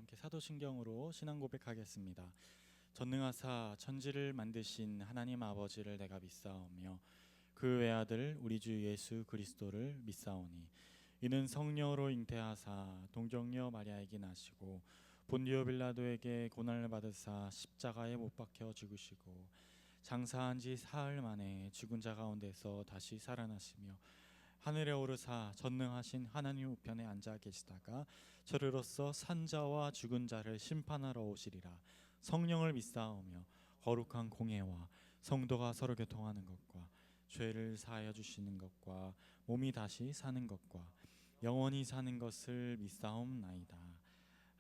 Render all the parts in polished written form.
함께 사도신경으로 신앙 고백하겠습니다. 전능하사 천지를 만드신 하나님 아버지를 내가 믿사오며 그 외아들 우리 주 예수 그리스도를 믿사오니 이는 성령으로 잉태하사 동정녀 마리아에게 나시고 본디오 빌라도에게 고난을 받으사 십자가에 못 박혀 죽으시고 장사한 지 사흘 만에 죽은 자 가운데서 다시 살아나시며 하늘에 오르사 전능하신 하나님 우편에 앉아 계시다가 저리로서 산자와 죽은 자를 심판하러 오시리라. 성령을 믿사오며 거룩한 공회와 성도가 서로 교통하는 것과 죄를 사하여 주시는 것과 몸이 다시 사는 것과 영원히 사는 것을 믿사옵나이다.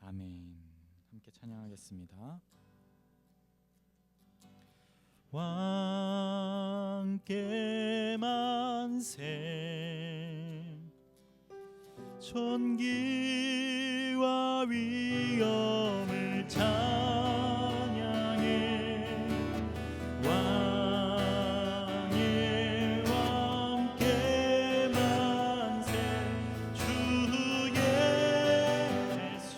아멘. 함께 찬양하겠습니다. 왕께 만세 존귀와 위엄을 찬양해 왕의 왕께 만세 주 예수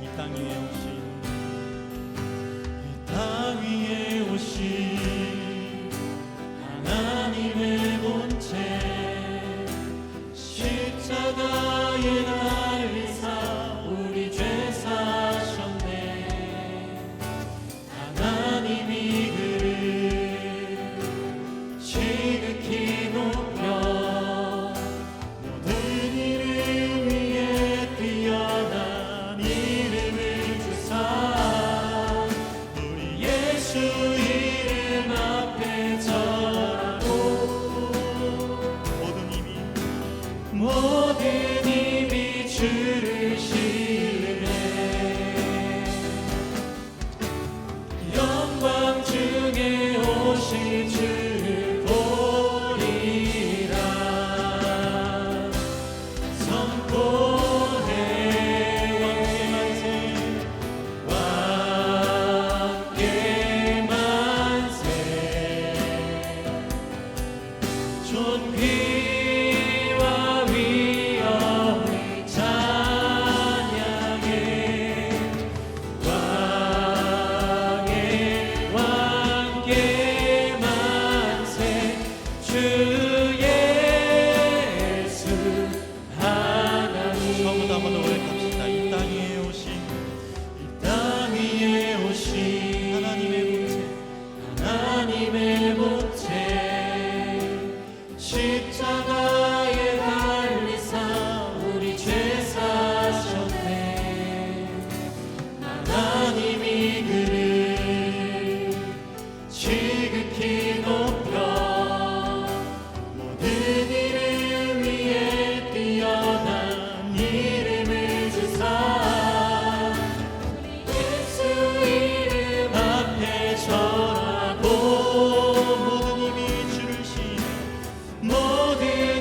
하나님 땅 위에 오신 하나님의 본체 십자가에 달리사 우리 죄 사셨네. 하나님이 그를 지극히 높여 모든 이름 위에 뛰어난 이름을 주사 주 이름 앞에 절하고 모든 힘이 주를 신뢰 영광 중에 오신 주를 보리라. 선포해 왕께 만세 존귀와 위엄을 찬양해 왕의 왕께 만세 주 예수 하나님. 처음부터 한번 더 고백합시다. 이 땅 위에 오신 하나님의 본체 십자가에 달리사 우리 죄 사셨네. 하나님이 그를 지극히 높여 모든 이름 위에 뛰어난 이름을 주사 예수 이름 앞에 절하고 모든 힘이 주를 신뢰 모든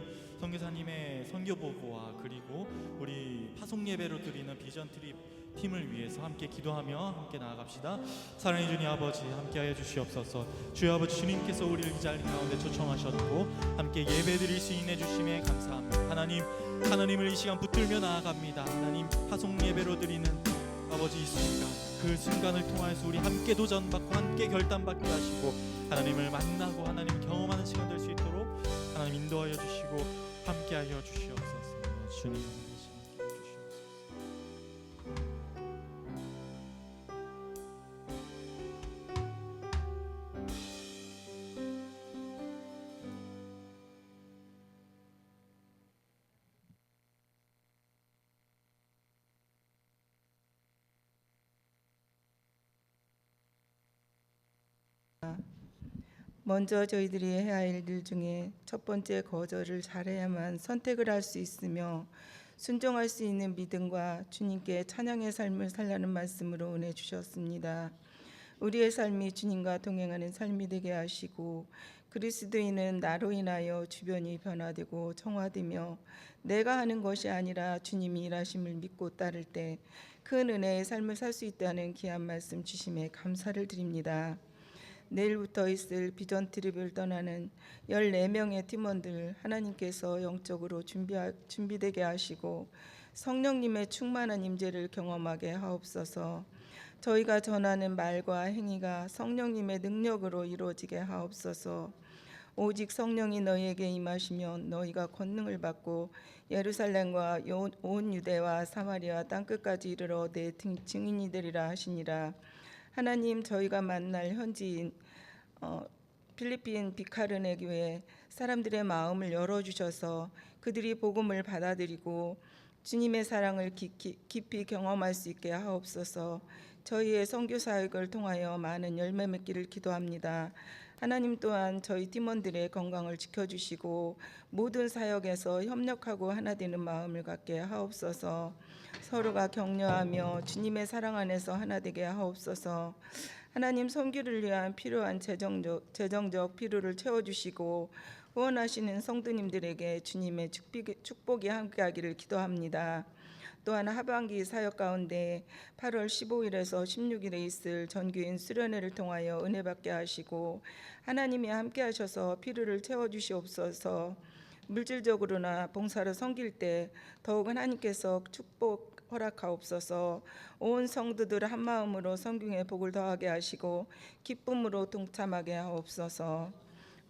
우리 선교사님의 선교 보고와 그리고 우리 파송 예배로 드리는 비전 트립 팀을 위해서 함께 기도하며 함께 나아갑시다. 사랑해 주님 아버지, 함께하여 주시옵소서. 주여 아버지, 주님께서 우리를 이 자리 가운데 초청하셨고 함께 예배 드릴 수 있는 주심에 감사합니다. 하나님을 이 시간 붙들며 나아갑니다. 하나님, 파송 예배로 드리는 아버지 이 순간, 그 순간을 통하여서 우리 함께 도전받고 함께 결단받게 하시고 하나님을 만나고 하나님 경험하는 시간 될 수 있도록 하나님 인도하여 주시고 함께하여 주시옵소서. 주님 먼저 저희들이 해야 할 일들 중에 첫 번째, 거절을 잘해야만 선택을 할 수 있으며 순종할 수 있는 믿음과 주님께 찬양의 삶을 살라는 말씀으로 은혜 주셨습니다. 우리의 삶이 주님과 동행하는 삶이 되게 하시고 그리스도인은 나로 인하여 주변이 변화되고 정화되며 내가 하는 것이 아니라 주님이 일하심을 믿고 따를 때 큰 은혜의 삶을 살 수 있다는 귀한 말씀 주심에 감사를 드립니다. 내일부터 있을 비전 트립을 떠나는 14명의 팀원들 하나님께서 영적으로 준비되게 하시고 성령님의 충만한 임재를 경험하게 하옵소서. 저희가 전하는 말과 행위가 성령님의 능력으로 이루어지게 하옵소서. 오직 성령이 너희에게 임하시면 너희가 권능을 받고 예루살렘과 온 유대와 사마리아 땅끝까지 이르러 내 증인이 되리라 하시니라. 하나님, 저희가 만날 현지인 필리핀 비카르네 교회 사람들의 마음을 열어주셔서 그들이 복음을 받아들이고 주님의 사랑을 깊이 경험할 수 있게 하옵소서. 저희의 선교 사역을 통하여 많은 열매 맺기를 기도합니다. 하나님 또한 저희 팀원들의 건강을 지켜주시고 모든 사역에서 협력하고 하나 되는 마음을 갖게 하옵소서. 서로가 격려하며 주님의 사랑 안에서 하나 되게 하옵소서. 하나님, 선교를 위한 필요한 재정적 필요를 채워주시고 후원하시는 성도님들에게 주님의 축복이 함께하기를 기도합니다. 또한 하반기 사역 가운데 8월 15일에서 16일에 있을 전교인 수련회를 통하여 은혜 받게 하시고 하나님이 함께 하셔서 필요를 채워주시옵소서. 물질적으로나 봉사로 섬길 때 더욱 하나님께서 축복 허락하옵소서. 온 성도들 한 마음으로 성경의 복을 더하게 하시고 기쁨으로 동참하게 하옵소서.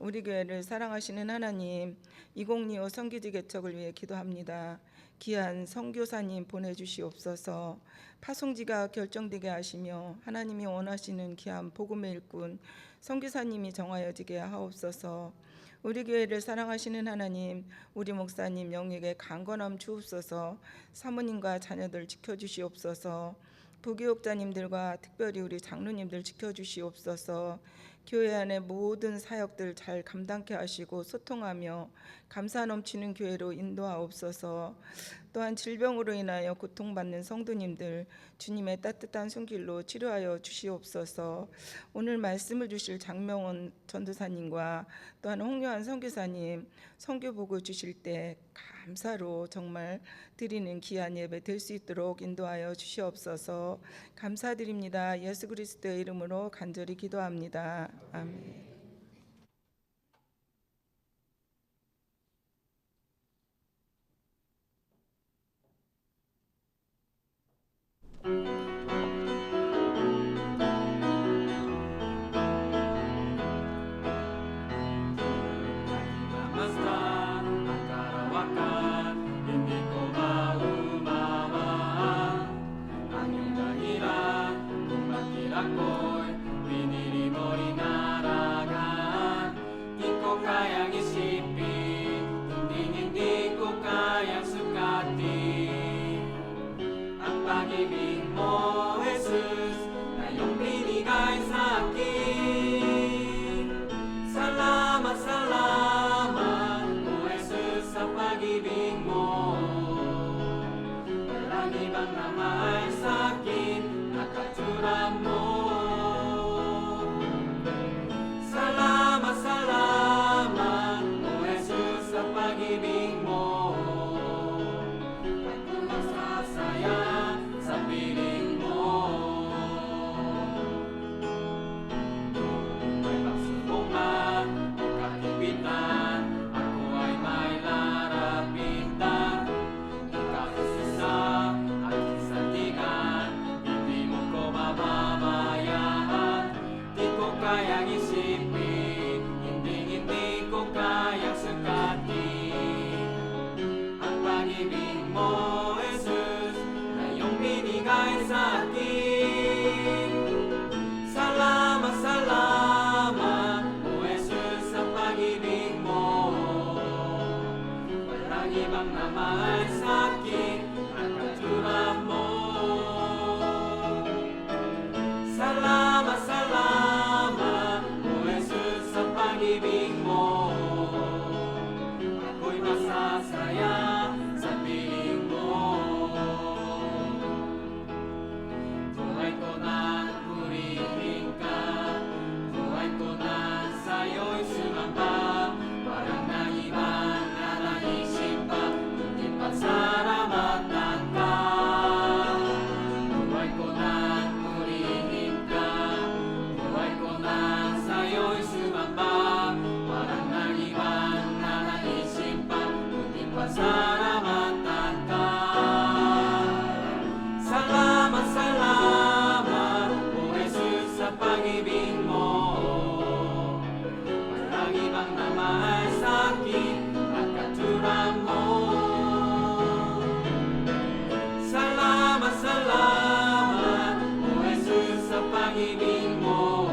우리 교회를 사랑하시는 하나님, 2025 선교지 개척을 위해 기도합니다. 귀한 선교사님 보내주시옵소서. 파송지가 결정되게 하시며 하나님이 원하시는 귀한 복음의 일꾼 선교사님이 정하여지게 하옵소서. 우리 교회를 사랑하시는 하나님, 우리 목사님 영역에 강건함 주옵소서. 사모님과 자녀들 지켜주시옵소서. 부교육자님들과 특별히 우리 장로님들 지켜주시옵소서. 교회 안의 모든 사역들 잘 감당케 하시고 소통하며 감사 넘치는 교회로 인도하옵소서. 또한 질병으로 인하여 고통받는 성도님들 주님의 따뜻한 손길로 치료하여 주시옵소서. 오늘 말씀을 주실 장명원 전도사님과 또한 홍요한 선교사님 선교복을 주실 때 감사로 정말 드리는 귀한 예배 될 수 있도록 인도하여 주시옵소서. 감사드립니다. 예수 그리스도의 이름으로 간절히 기도합니다. 아멘. Salamat, o Jesus, sa pag-ibig bingo Aku masasaya sa piling mo May pagsubok man o kahipitan Ako ay may larapitan Ikaw isa at kisantikan Hindi mo ko mababayaan Di ko kayang isipin Hindi ko kayang sukatin Ang pag-ibig mo, Jesus Na iyong binigay sa akin Salamat, salamat O Jesus sa pag-ibig mo Walang ibang namahal sa akin Ang katulad mo Salamat, salamat O Jesus sa pag-ibig mo Ako'y masasaya sa piling mo Buhay ko nang purihin ka Buhay ko nang sa'yo'y sumamba Parang nangibang na naisip pa Kundi pasaramatan ka Buhay ko nang purihin ka Buhay ko nang sa'yo'y sumamba Parang nangibang na naisip pa Kundi pasaramatan ka Salamat, salamat O Jesus sa pag-ibig mo Walang ibang namahal sa akin At katulad mo Salamat, salamat O Jesus sa pag-ibig mo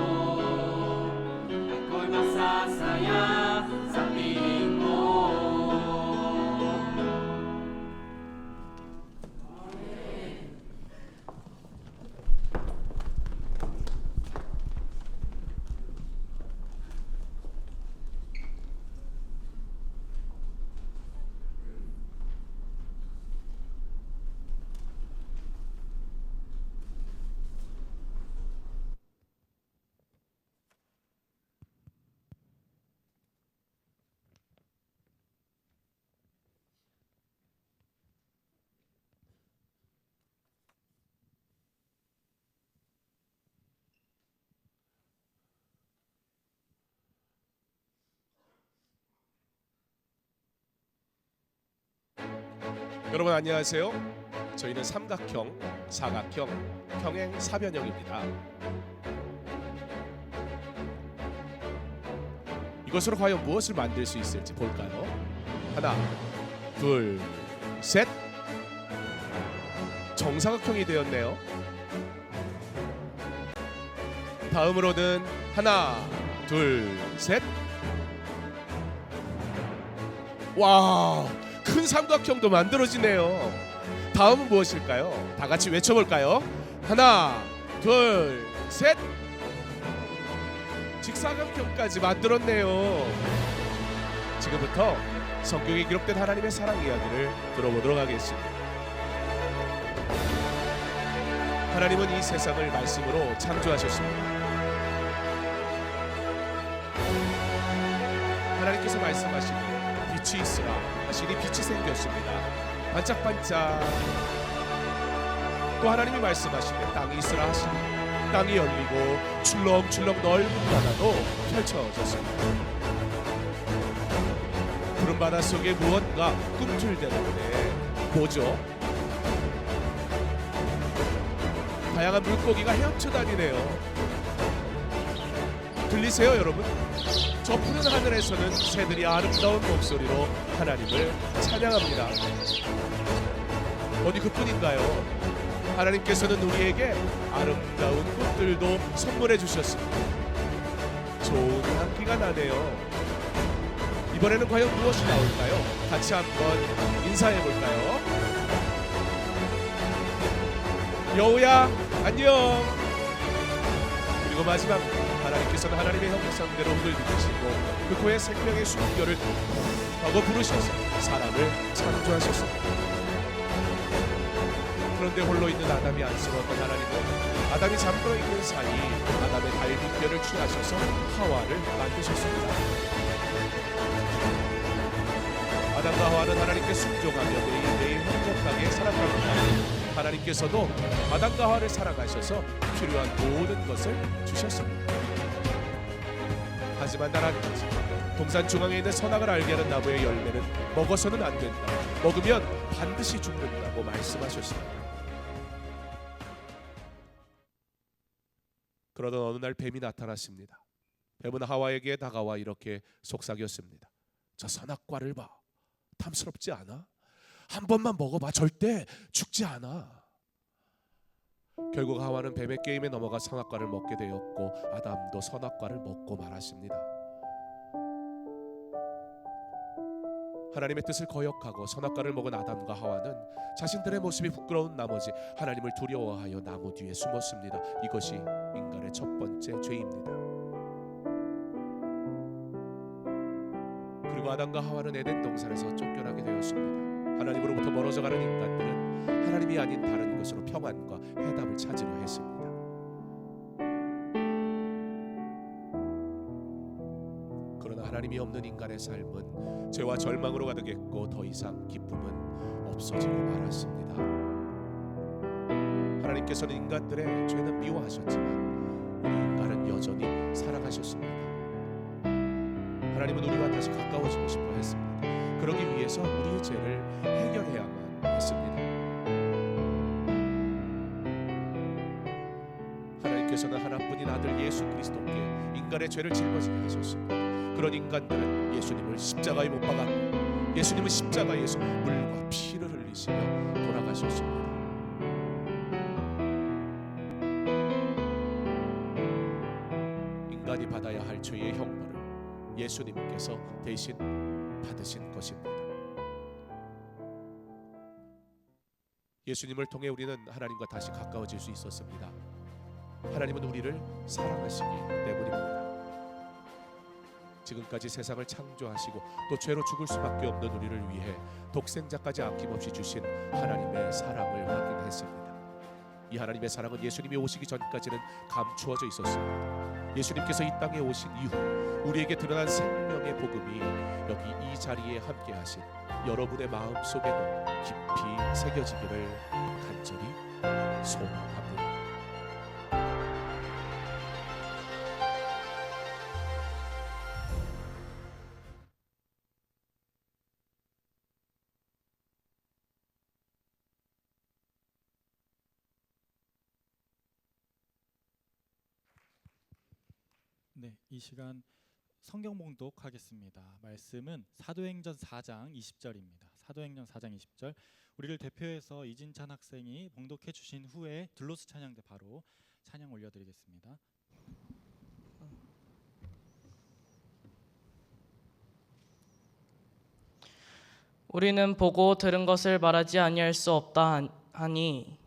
Ako'y masasaya sa piling mo 여러분 안녕하세요. 저희는 삼각형, 사각형, 평행 사변형입니다. 이것으로 과연 무엇을 만들 수 있을지 볼까요? 하나, 둘, 셋. 정사각형이 되었네요. 다음으로는 하나, 둘, 셋. 와, 큰 삼각형도 만들어지네요. 다음은 무엇일까요? 다 같이 외쳐볼까요? 하나, 둘, 셋. 직사각형까지 만들었네요. 지금부터 성경에 기록된 하나님의 사랑 이야기를 들어보도록 하겠습니다. 하나님은 이 세상을 말씀으로 창조하셨습니다. 하나님께서 말씀하시니 빛이 있으라 하시니 빛이 생겼습니다. 반짝반짝. 또 하나님이 말씀하시니 땅이 있으라 하시니 땅이 열리고 출렁출렁 넓은 바다도 펼쳐졌습니다. 푸른 바다 속에 무언가 꿈틀대는데 뭐죠? 다양한 물고기가 헤엄쳐 다니네요. 들리세요, 여러분? 저 푸른 하늘에서는 새들이 아름다운 목소리로 하나님을 찬양합니다. 어디 그뿐인가요? 하나님께서는 우리에게 아름다운 꽃들도 선물해 주셨습니다. 좋은 향기가 나네요. 이번에는 과연 무엇이 나올까요? 같이 한번 인사해 볼까요? 여우야, 안녕. 그리고 마지막, 하나님께서는 하나님의 형상대로 흙을 빚으시고 그 코에 생명의 숨결을 하고 부르셔서 사람을 창조하셨습니다. 그런데 홀로 있는 아담이 안쓰러웠던 하나님은 아담이 잠들어 있는 사이 아담의 갈비뼈를 취하셔서 하와를 만드셨습니다. 아담과 하와는 하나님께 순종하며 매일매일 행복하게 살아갑니다. 하나님께서도 아담과 하와를 사랑하셔서 필요한 모든 것을 주셨습니다. 하지만 단 한 가지, 동산 중앙에 있는 선악을 알게 하는 나무의 열매는 먹어서는 안 된다, 먹으면 반드시 죽는다고 말씀하셨습니다. 그러던 어느 날 뱀이 나타났습니다. 뱀은 하와에게 다가와 이렇게 속삭였습니다. 저 선악과를 봐. 탐스럽지 않아? 한 번만 먹어봐. 절대 죽지 않아. 결국 하와는 뱀의 게임에 넘어가 선악과를 먹게 되었고 아담도 선악과를 먹고 말았습니다. 하나님의 뜻을 거역하고 선악과를 먹은 아담과 하와는 자신들의 모습이 부끄러운 나머지 하나님을 두려워하여 나무 뒤에 숨었습니다. 이것이 인간의 첫 번째 죄입니다. 그리고 아담과 하와는 에덴 동산에서 쫓겨나게 되었습니다. 하나님으로부터 멀어져가는 인간들은 하나님이 아닌 다른 것으로 평안과 해답을 찾으려 했습니다. 그러나 하나님이 없는 인간의 삶은 죄와 절망으로 가득했고 더 이상 기쁨은 없어지고 말았습니다. 하나님께서는 인간들의 죄는 미워하셨지만 우리 인간은 여전히 사랑하셨습니다. 하나님은 우리와 다시 가까워지고 싶어 했습니다. 그러기 위해서 우리의 죄를 해결해야만 했습니다. 하나님께서는 하나뿐인 아들 예수 그리스도께 인간의 죄를 짊어지게 하셨습니다. 그런 인간들은 예수님을 십자가에 못 박았고 예수님은 십자가에서 물과 피를 흘리시며 돌아가셨습니다. 인간이 받아야 할 죄의 형벌을 예수님께서 대신 받으신 것입니다. 예수님을 통해 우리는 하나님과 다시 가까워질 수 있었습니다. 하나님은 우리를 사랑하시기 때문입니다. 지금까지 세상을 창조하시고 또 죄로 죽을 수밖에 없는 우리를 위해 독생자까지 아낌없이 주신 하나님의 사랑을 확인했습니다. 이 하나님의 사랑은 예수님이 오시기 전까지는 감추어져 있었습니다. 예수님께서 이 땅에 오신 이후 우리에게 드러난 생명의 복음이 여기 이 자리에 함께 하신 여러분의 마음 속에도 깊이 새겨지기를 간절히 소망합니다. 네, 이 시간 성경 봉독하겠습니다. 말씀은 사도행전 4장 20절입니다. 사도행전 4장 20절. 우리를 대표해서 이진찬 학생이 봉독해 주신 후에 들로스 찬양 때 바로 찬양 올려드리겠습니다. 우리는 보고 들은 것을 말하지 아니할 수 없다 하니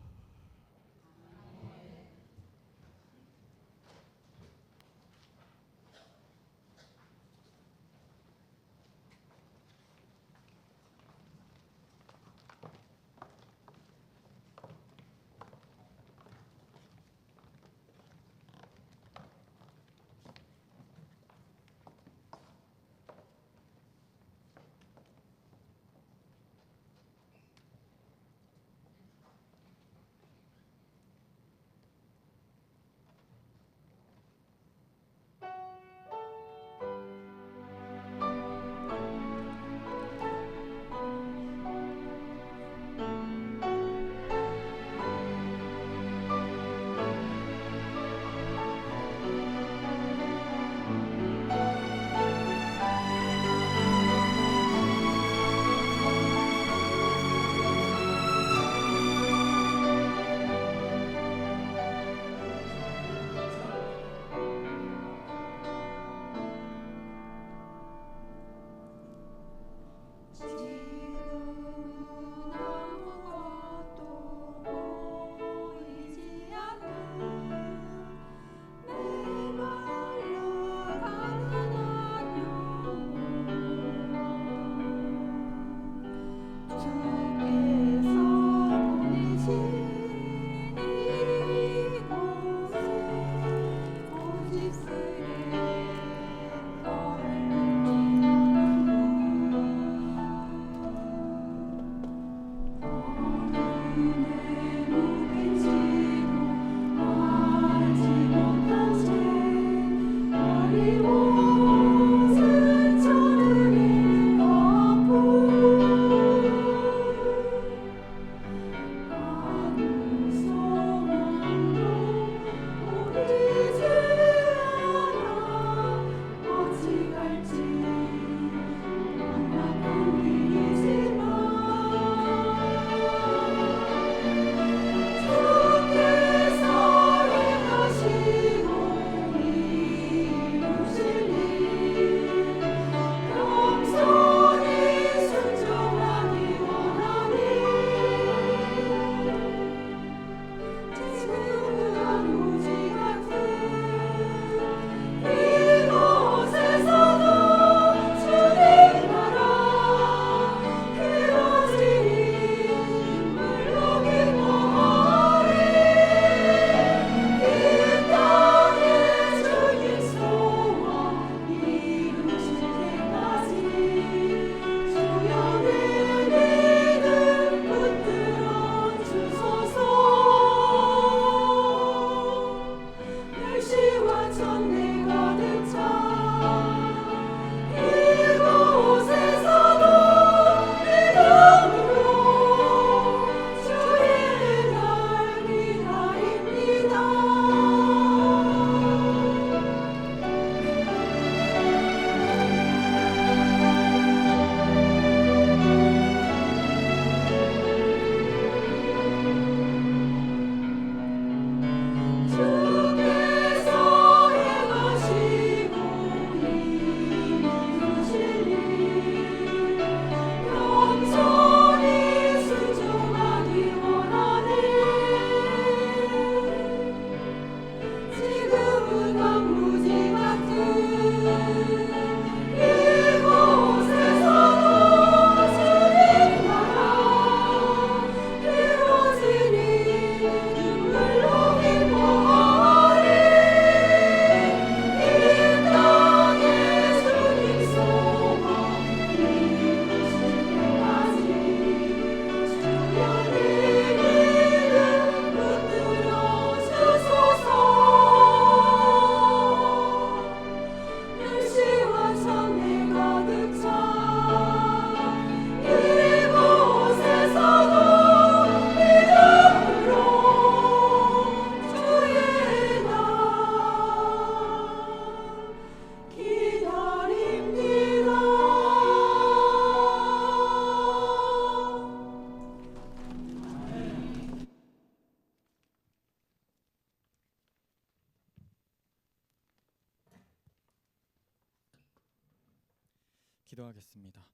기도하겠습니다.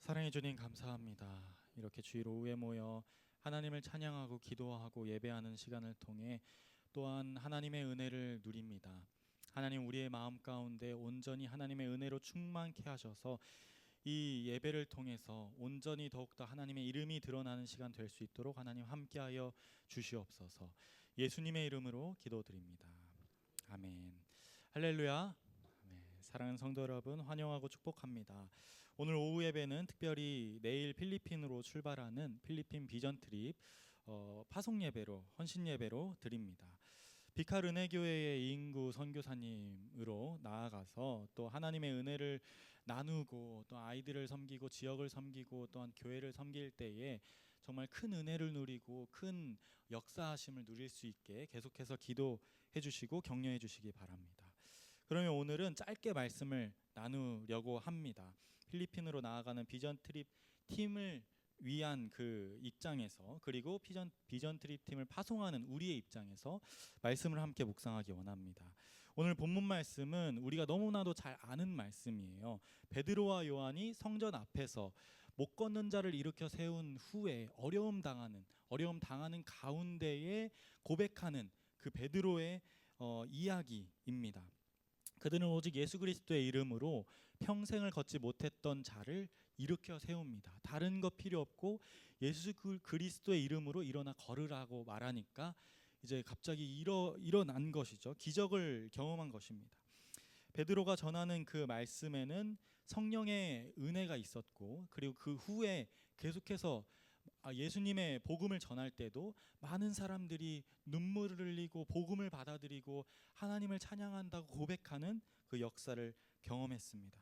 사랑해 주님 감사합니다. 이렇게 주일 오후에 모여 하나님을 찬양하고 기도하고 예배하는 시간을 통해 또한 하나님의 은혜를 누립니다. 하나님, 우리의 마음 가운데 온전히 하나님의 은혜로 충만케 하셔서 이 예배를 통해서 온전히 더욱더 하나님의 이름이 드러나는 시간 될 수 있도록 하나님 함께하여 주시옵소서. 예수님의 이름으로 기도드립니다. 아멘. 할렐루야. 아멘. 사랑하는 성도 여러분, 환영하고 축복합니다. 오늘 오후 예배는 특별히 내일 필리핀으로 출발하는 필리핀 비전 트립 파송 예배로, 헌신 예배로 드립니다. 비칼 은혜교회의 이인구 선교사님으로 나아가서 또 하나님의 은혜를 나누고 또 아이들을 섬기고 지역을 섬기고 또한 교회를 섬길 때에 정말 큰 은혜를 누리고 큰 역사하심을 누릴 수 있게 계속해서 기도해 주시고 격려해 주시기 바랍니다. 그러면 오늘은 짧게 말씀을 나누려고 합니다. 필리핀으로 나아가는 비전 트립 팀을 위한 그 입장에서, 그리고 비전 트립 팀을 파송하는 우리의 입장에서 말씀을 함께 묵상하기 원합니다. 오늘 본문 말씀은 우리가 너무나도 잘 아는 말씀이에요. 베드로와 요한이 성전 앞에서 못 걷는 자를 일으켜 세운 후에 어려움 당하는 가운데에 고백하는 그 베드로의 이야기입니다. 그들은 오직 예수 그리스도의 이름으로 평생을 걷지 못했던 자를 일으켜 세웁니다. 다른 것 필요 없고 예수 그리스도의 이름으로 일어나 걸으라고 말하니까 이제 갑자기 일어난 것이죠. 기적을 경험한 것입니다. 베드로가 전하는 그 말씀에는 성령의 은혜가 있었고, 그리고 그 후에 계속해서 예수님의 복음을 전할 때도 많은 사람들이 눈물을 흘리고 복음을 받아들이고 하나님을 찬양한다고 고백하는 그 역사를 경험했습니다.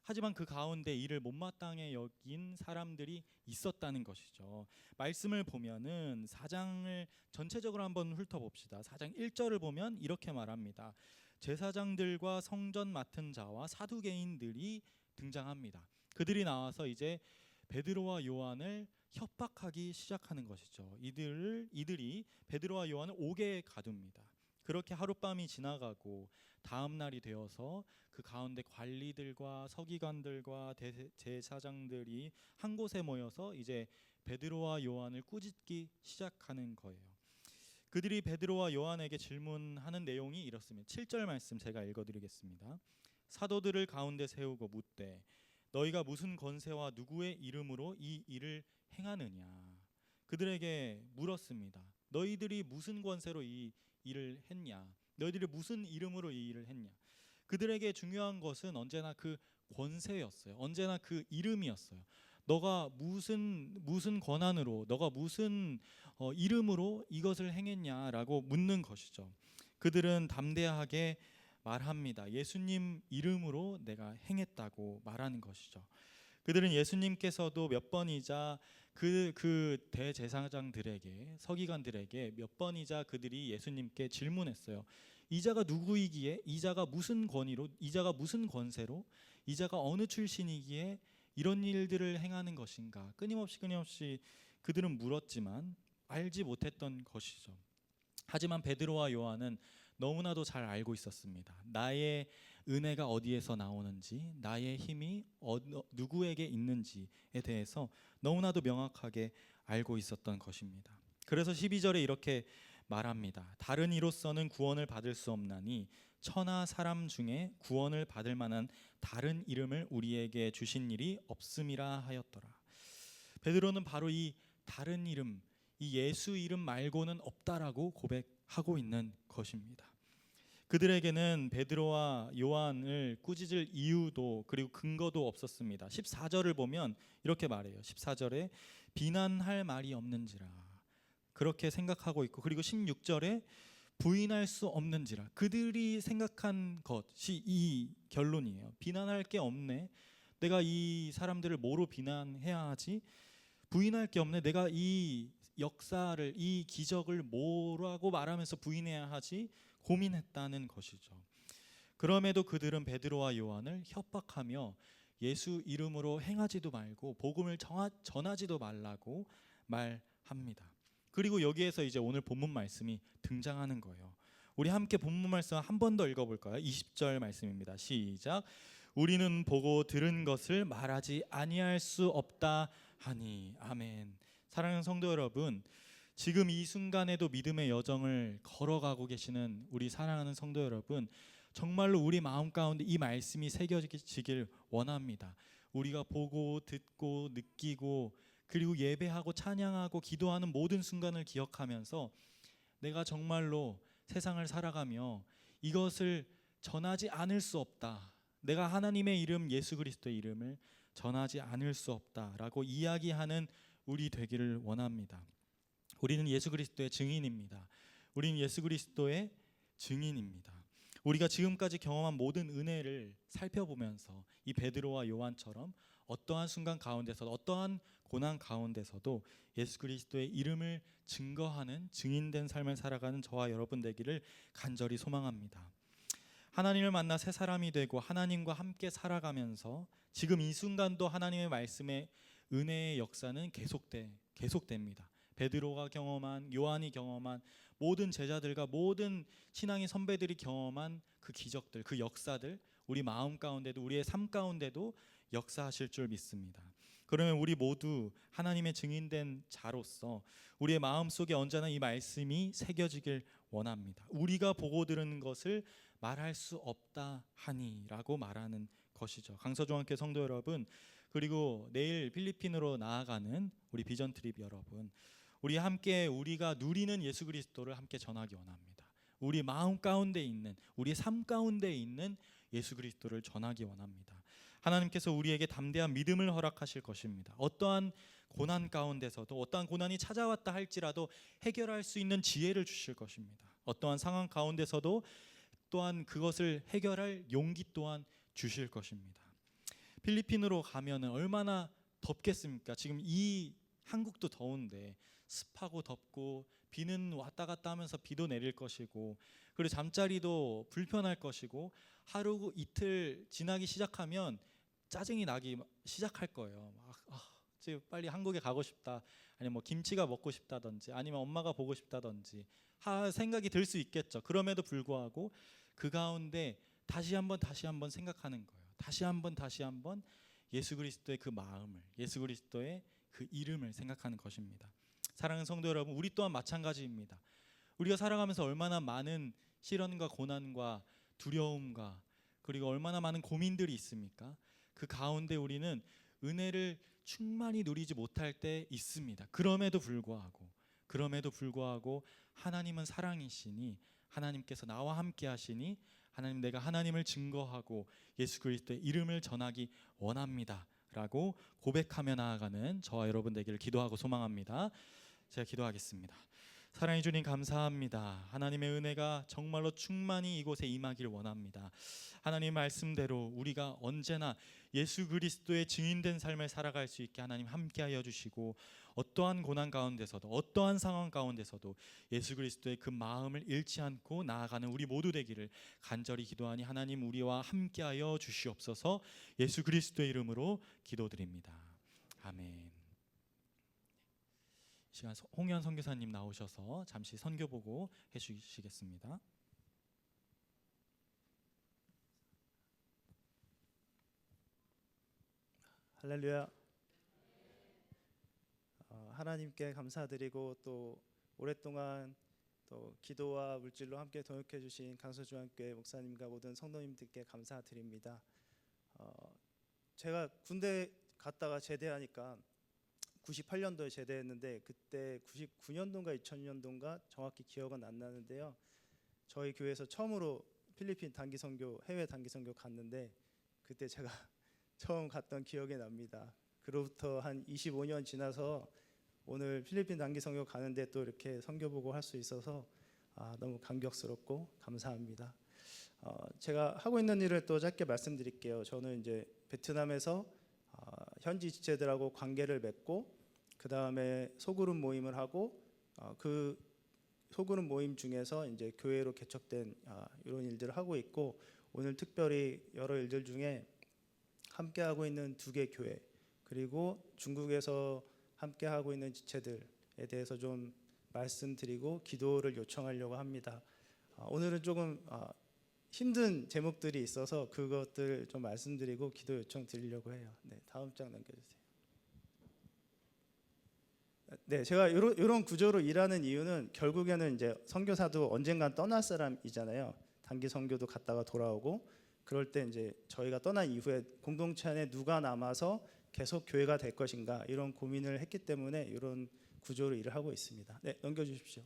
하지만 그 가운데 이를 못마땅해 여긴 사람들이 있었다는 것이죠. 말씀을 보면은 4장을 전체적으로 한번 훑어봅시다. 4장 1절을 보면 이렇게 말합니다. 제사장들과 성전 맡은 자와 사두개인들이 등장합니다. 그들이 나와서 이제 베드로와 요한을 협박하기 시작하는 것이죠. 이들이 베드로와 요한을 옥에 가둡니다. 그렇게 하룻밤이 지나가고 다음 날이 되어서 그 가운데 관리들과 서기관들과 제사장들이 한 곳에 모여서 이제 베드로와 요한을 꾸짖기 시작하는 거예요. 그들이 베드로와 요한에게 질문하는 내용이 이렇습니다. 7절 말씀 제가 읽어드리겠습니다. 사도들을 가운데 세우고 묻되 너희가 무슨 권세와 누구의 이름으로 이 일을 행하느냐. 그들에게 물었습니다. 너희들이 무슨 권세로 이 일을 했냐? 너희들이 무슨 이름으로 이 일을 했냐? 그들에게 중요한 것은 언제나 그 권세였어요. 언제나 그 이름이었어요. 너가 무슨 권한으로, 너가 무슨 이름으로 이것을 행했냐라고 묻는 것이죠. 그들은 담대하게 말합니다. 예수님 이름으로 내가 행했다고 말하는 것이죠. 그들은 예수님께서도 몇 번이자 그 대제사장들에게, 서기관들에게 몇 번이자 그들이 예수님께 질문했어요. 이자가 누구이기에, 이자가 무슨 권위로, 이자가 무슨 권세로, 이자가 어느 출신이기에 이런 일들을 행하는 것인가. 끊임없이 그들은 물었지만 알지 못했던 것이죠. 하지만 베드로와 요한은 너무나도 잘 알고 있었습니다. 나의 은혜가 어디에서 나오는지, 나의 힘이 누구에게 있는지에 대해서 너무나도 명확하게 알고 있었던 것입니다. 그래서 12절에 이렇게 말합니다. 다른 이로서는 구원을 받을 수 없나니 천하 사람 중에 구원을 받을 만한 다른 이름을 우리에게 주신 일이 없음이라 하였더라. 베드로는 바로 이 다른 이름, 이 예수 이름 말고는 없다라고 고백하고 있는 것입니다. 그들에게는 베드로와 요한을 꾸짖을 이유도 그리고 근거도 없었습니다. 14절을 보면 이렇게 말해요. 14절에 비난할 말이 없는지라 그렇게 생각하고 있고, 그리고 16절에 부인할 수 없는지라, 그들이 생각한 것이 이 결론이에요. 비난할 게 없네. 내가 이 사람들을 뭐로 비난해야 하지? 부인할 게 없네. 내가 이 역사를, 이 기적을 뭐라고 말하면서 부인해야 하지? 고민했다는 것이죠. 그럼에도 그들은 베드로와 요한을 협박하며 예수 이름으로 행하지도 말고 복음을 전하지도 말라고 말합니다. 그리고 여기에서 이제 오늘 본문 말씀이 등장하는 거예요. 우리 함께 본문 말씀 한 번 더 읽어볼까요? 20절 말씀입니다. 시작. 우리는 보고 들은 것을 말하지 아니할 수 없다 하니. 아멘. 사랑하는 성도 여러분, 지금 이 순간에도 믿음의 여정을 걸어가고 계시는 우리 사랑하는 성도 여러분, 정말로 우리 마음 가운데 이 말씀이 새겨지길 원합니다. 우리가 보고 듣고 느끼고 그리고 예배하고 찬양하고 기도하는 모든 순간을 기억하면서 내가 정말로 세상을 살아가며 이것을 전하지 않을 수 없다, 내가 하나님의 이름 예수 그리스도의 이름을 전하지 않을 수 없다라고 이야기하는 우리 되기를 원합니다. 우리는 예수 그리스도의 증인입니다. 우리는 예수 그리스도의 증인입니다. 우리가 지금까지 경험한 모든 은혜를 살펴보면서 이 베드로와 요한처럼 어떠한 순간 가운데서도 어떠한 고난 가운데서도 예수 그리스도의 이름을 증거하는 증인된 삶을 살아가는 저와 여러분 되기를 간절히 소망합니다. 하나님을 만나 새 사람이 되고 하나님과 함께 살아가면서 지금 이 순간도 하나님의 말씀의 은혜의 역사는 계속됩니다. 베드로가 경험한, 요한이 경험한, 모든 제자들과 모든 신앙의 선배들이 경험한 그 기적들, 그 역사들, 우리 마음 가운데도 우리의 삶 가운데도 역사하실 줄 믿습니다. 그러면 우리 모두 하나님의 증인된 자로서 우리의 마음속에 언제나 이 말씀이 새겨지길 원합니다. 우리가 보고 들은 것을 말할 수 없다 하니라고 말하는 것이죠. 강서중앙교회 성도 여러분, 그리고 내일 필리핀으로 나아가는 우리 비전 트립 여러분, 우리 함께 우리가 누리는 예수 그리스도를 함께 전하기 원합니다. 우리 마음 가운데 있는, 우리 삶 가운데 있는 예수 그리스도를 전하기 원합니다. 하나님께서 우리에게 담대한 믿음을 허락하실 것입니다. 어떠한 고난 가운데서도, 어떠한 고난이 찾아왔다 할지라도 해결할 수 있는 지혜를 주실 것입니다. 어떠한 상황 가운데서도 또한 그것을 해결할 용기 또한 주실 것입니다. 필리핀으로 가면은 얼마나 덥겠습니까? 지금 이 한국도 더운데 습하고 덥고 비는 왔다 갔다 하면서 비도 내릴 것이고, 그리고 잠자리도 불편할 것이고, 하루 이틀 지나기 시작하면 짜증이 나기 시작할 거예요. 지금 빨리 한국에 가고 싶다, 아니면 뭐 김치가 먹고 싶다든지, 아니면 엄마가 보고 싶다든지 생각이 들 수 있겠죠. 그럼에도 불구하고 그 가운데 다시 한번 생각하는 거예요. 다시 한번 예수 그리스도의 그 마음을, 예수 그리스도의 그 이름을 생각하는 것입니다. 사랑하는 성도 여러분, 우리 또한 마찬가지입니다. 우리가 살아가면서 얼마나 많은 시련과 고난과 두려움과 그리고 얼마나 많은 고민들이 있습니까? 그 가운데 우리는 은혜를 충만히 누리지 못할 때 있습니다. 그럼에도 불구하고 하나님은 사랑이시니, 하나님께서 나와 함께 하시니, 하나님, 내가 하나님을 증거하고 예수 그리스도의 이름을 전하기 원합니다 라고 고백하며 나아가는 저와 여러분 되기를 기도하고 소망합니다. 제가 기도하겠습니다. 사랑해 주님 감사합니다. 하나님의 은혜가 정말로 충만히 이곳에 임하기를 원합니다. 하나님 말씀대로 우리가 언제나 예수 그리스도의 증인된 삶을 살아갈 수 있게 하나님 함께하여 주시고, 어떠한 고난 가운데서도 어떠한 상황 가운데서도 예수 그리스도의 그 마음을 잃지 않고 나아가는 우리 모두 되기를 간절히 기도하니 하나님 우리와 함께하여 주시옵소서. 예수 그리스도의 이름으로 기도드립니다. 아멘. 이 시간 홍현 선교사님 나오셔서 잠시 선교 보고 해주시겠습니다. 할렐루야. 하나님께 감사드리고 또 오랫동안 또 기도와 물질로 함께 동역해 주신 강서중앙교회 목사님과 모든 성도님들께 감사드립니다. 제가 군대 갔다가 제대하니까 98년도에 제대했는데, 그때 99년도인가 2000년도인가 정확히 기억은 안 나는데요, 저희 교회에서 처음으로 필리핀 단기 선교, 해외 단기 선교 갔는데 그때 제가 처음 갔던 기억이 납니다. 그로부터 한 25년 지나서 오늘 필리핀 단기 선교 가는데 또 이렇게 선교 보고 할 수 있어서 너무 감격스럽고 감사합니다. 제가 하고 있는 일을 또 짧게 말씀드릴게요. 저는 이제 베트남에서 현지 지체들하고 관계를 맺고, 그 다음에 소그룹 모임을 하고, 그 소그룹 모임 중에서 이제 교회로 개척된 이런 일들을 하고 있고, 오늘 특별히 여러 일들 중에 함께 하고 있는 2개 교회, 그리고 중국에서 함께 하고 있는 지체들에 대해서 좀 말씀드리고 기도를 요청하려고 합니다. 오늘은 조금 힘든 제목들이 있어서 그것들 좀 말씀드리고 기도 요청 드리려고 해요. 네, 다음 장 넘겨주세요. 네, 제가 이런 구조로 일하는 이유는 결국에는 이제 선교사도 언젠간 떠날 사람이잖아요. 단기 선교도 갔다가 돌아오고 그럴 때 이제 저희가 떠난 이후에 공동체 안에 누가 남아서 계속 교회가 될 것인가 이런 고민을 했기 때문에 이런 구조로 일을 하고 있습니다. 네, 넘겨주십시오.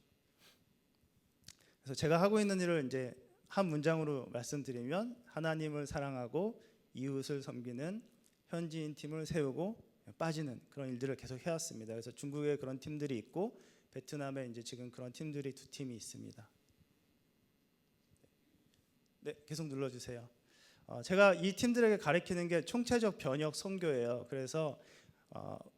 그래서 제가 하고 있는 일을 이제 한 문장으로 말씀드리면 하나님을 사랑하고 이웃을 섬기는 현지인 팀을 세우고 빠지는 그런 일들을 계속 해왔습니다. 그래서 중국에 그런 팀들이 있고 베트남에 이제 지금 그런 팀들이 2팀이 있습니다. 네, 계속 눌러주세요. 제가 이 팀들에게 가르치는 게 총체적 변혁 선교예요. 그래서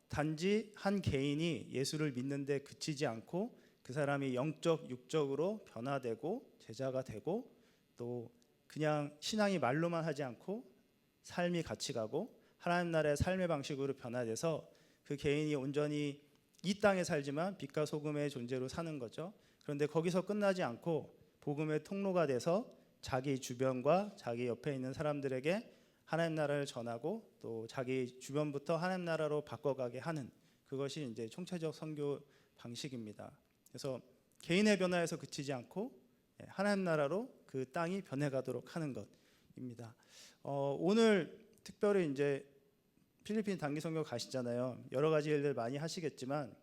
단지 한 개인이 예수를 믿는데 그치지 않고 그 사람이 영적, 육적으로 변화되고 제자가 되고 또 그냥 신앙이 말로만 하지 않고 삶이 같이 가고 하나님 나라의 삶의 방식으로 변화돼서 그 개인이 온전히 이 땅에 살지만 빛과 소금의 존재로 사는 거죠. 그런데 거기서 끝나지 않고 복음의 통로가 돼서 자기 주변과 자기 옆에 있는 사람들에게 하나님 나라를 전하고 또 자기 주변부터 하나님 나라로 바꿔가게 하는 그것이 이제 총체적 선교 방식입니다. 그래서 개인의 변화에서 그치지 않고 하나님 나라로 그 땅이 변해가도록 하는 것입니다. 오늘 특별히 이제 필리핀 단기 선교 가시잖아요. 여러 가지 일들 많이 하시겠지만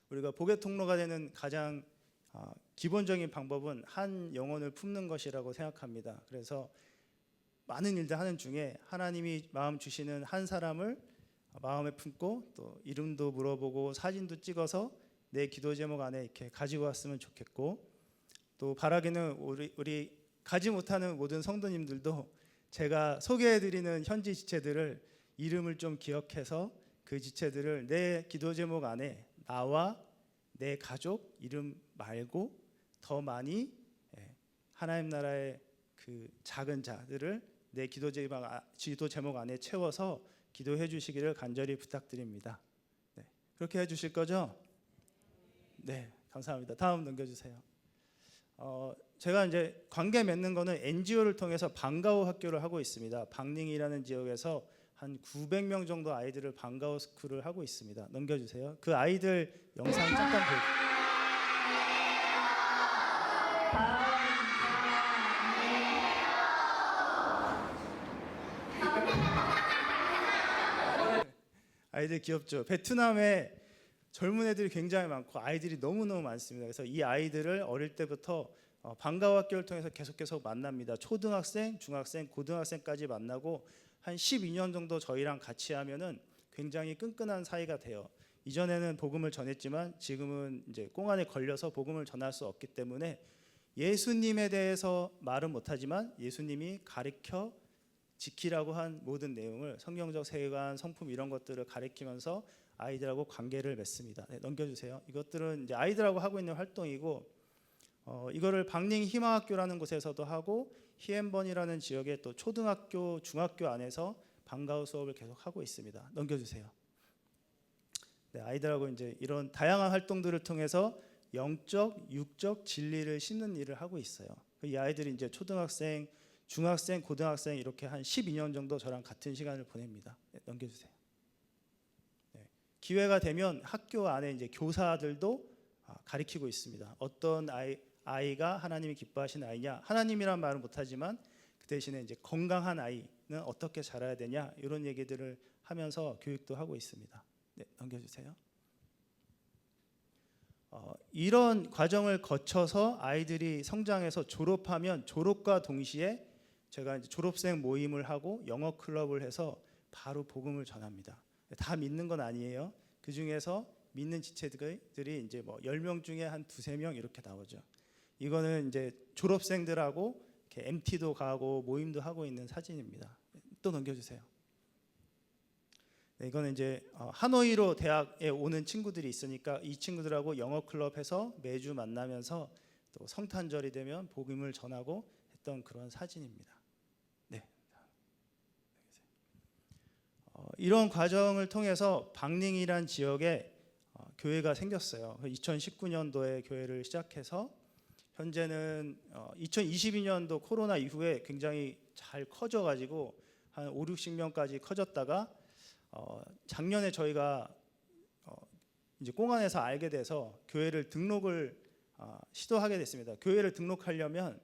우리가 복의 통로가 되는 가장 기본적인 방법은 한 영혼을 품는 것이라고 생각합니다. 그래서 많은 일들 하는 중에 하나님이 마음 주시는 한 사람을 마음에 품고 또 이름도 물어보고 사진도 찍어서 내 기도 제목 안에 이렇게 가지고 왔으면 좋겠고 또 바라기는 우리 가지 못하는 모든 성도님들도 제가 소개해드리는 현지 지체들을 이름을 좀 기억해서 그 지체들을 내 기도 제목 안에 나와 내 가족 이름 말고 더 많이 하나님 나라의 그 작은 자들을 내 기도 제목 안에 채워서 기도해 주시기를 간절히 부탁드립니다. 네, 그렇게 해 주실 거죠? 네, 감사합니다. 다음 넘겨주세요. 제가 이제 관계 맺는 거는 NGO를 통해서 방과후 학교를 하고 있습니다. 방寧이라는 지역에서 한 900명 정도 아이들을 방과후 스쿨을 하고 있습니다. 넘겨주세요. 그 아이들 영상 잠깐 볼게요. 아이들 귀엽죠? 베트남에 젊은 애들이 굉장히 많고 아이들이 너무너무 많습니다. 그래서 이 아이들을 어릴 때부터 방과후 학교를 통해서 계속 만납니다. 초등학생, 중학생, 고등학생까지 만나고 한 12년 정도 저희랑 같이 하면은 굉장히 끈끈한 사이가 돼요. 이전에는 복음을 전했지만 지금은 이제 꽁 안에 걸려서 복음을 전할 수 없기 때문에 예수님에 대해서 말은 못하지만 예수님이 가르쳐 지키라고 한 모든 내용을 성경적 세계관, 성품 이런 것들을 가르치면서 아이들하고 관계를 맺습니다. 네, 넘겨주세요. 이것들은 이제 아이들하고 하고 있는 활동이고 이거를 방寧희망학교라는 곳에서도 하고 히엔번이라는 지역의 또 초등학교, 중학교 안에서 방과후 수업을 계속 하고 있습니다. 넘겨주세요. 네, 아이들하고 이제 이런 다양한 활동들을 통해서 영적, 육적 진리를 심는 일을 하고 있어요. 이 아이들이 이제 초등학생, 중학생, 고등학생 이렇게 한 12년 정도 저랑 같은 시간을 보냅니다. 네, 넘겨주세요. 네, 기회가 되면 학교 안에 이제 교사들도 가르치고 있습니다. 어떤 아이가 하나님이 기뻐하시는 아이냐? 하나님이란 말은 못하지만 그 대신에 이제 건강한 아이는 어떻게 자라야 되냐? 이런 얘기들을 하면서 교육도 하고 있습니다. 네, 넘겨주세요. 이런 과정을 거쳐서 아이들이 성장해서 졸업하면 졸업과 동시에 제가 이제 졸업생 모임을 하고 영어 클럽을 해서 바로 복음을 전합니다. 다 믿는 건 아니에요. 그 중에서 믿는 지체들이 이제 뭐 10명 중에 한 2-3명 이렇게 나오죠. 이거는 이제 졸업생들하고 이렇게 MT도 가고 모임도 하고 있는 사진입니다. 또 넘겨주세요. 네, 이거는 이제 하노이로 대학에 오는 친구들이 있으니까 이 친구들하고 영어 클럽해서 매주 만나면서 또 성탄절이 되면 복음을 전하고 했던 그런 사진입니다. 네. 이런 과정을 통해서 방寧이란 지역에 교회가 생겼어요. 2019년도에 교회를 시작해서 현재는 2022년도 코로나 이후에 굉장히 잘 커져가지고 한 5, 60명까지 커졌다가 작년에 저희가 이제 꽁안에서 알게 돼서 교회를 등록을 시도하게 됐습니다. 교회를 등록하려면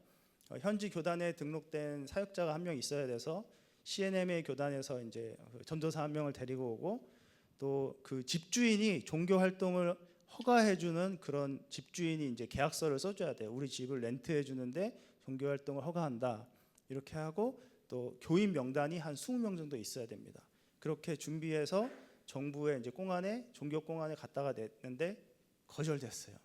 현지 교단에 등록된 사역자가 한 명 있어야 돼서 CNMA 교단에서 이제 전도사 한 명을 데리고 오고 또 그 집주인이 종교 활동을 허가해주는 그런 집주인이 이제 계약서를 써줘야 돼요. 우리 집을 렌트해 주는데 종교 활동을 허가한다 이렇게 하고 또 교인 명단이 한 20명 정도 있어야 됩니다. 그렇게 준비해서 정부에 이제 꽁안에 종교 꽁안에 갖다가 냈는데 거절됐어요.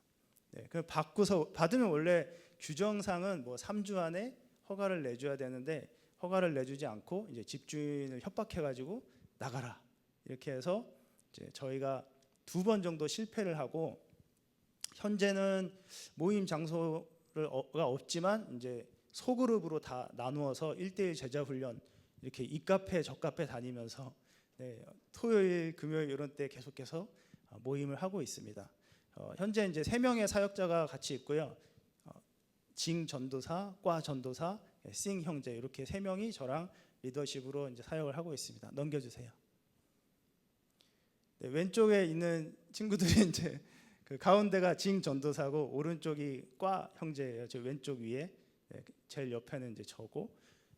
네, 그 받으면 원래 규정상은 뭐 3주 안에 허가를 내줘야 되는데 허가를 내주지 않고 이제 집주인을 협박해가지고 나가라 이렇게 해서 이제 저희가 2번 정도 실패를 하고 현재는 모임 장소가 없지만 이제 소그룹으로 다 나누어서 1대1 제자 훈련 이렇게 이 카페 저 카페 다니면서 네, 토요일 금요일 이런 때 계속해서 모임을 하고 있습니다. 현재 이제 3명의 사역자가 같이 있고요. 징 전도사, 과 전도사, 싱 형제 이렇게 3명이 저랑 리더십으로 이제 사역을 하고 있습니다. 넘겨주세요. 네, 왼쪽에 있는 친구들이 이제 그 가운데가 징 전도사고 오른쪽이 과 형제예요. 저 왼쪽 위에 네, 제일 옆에는 이제 저고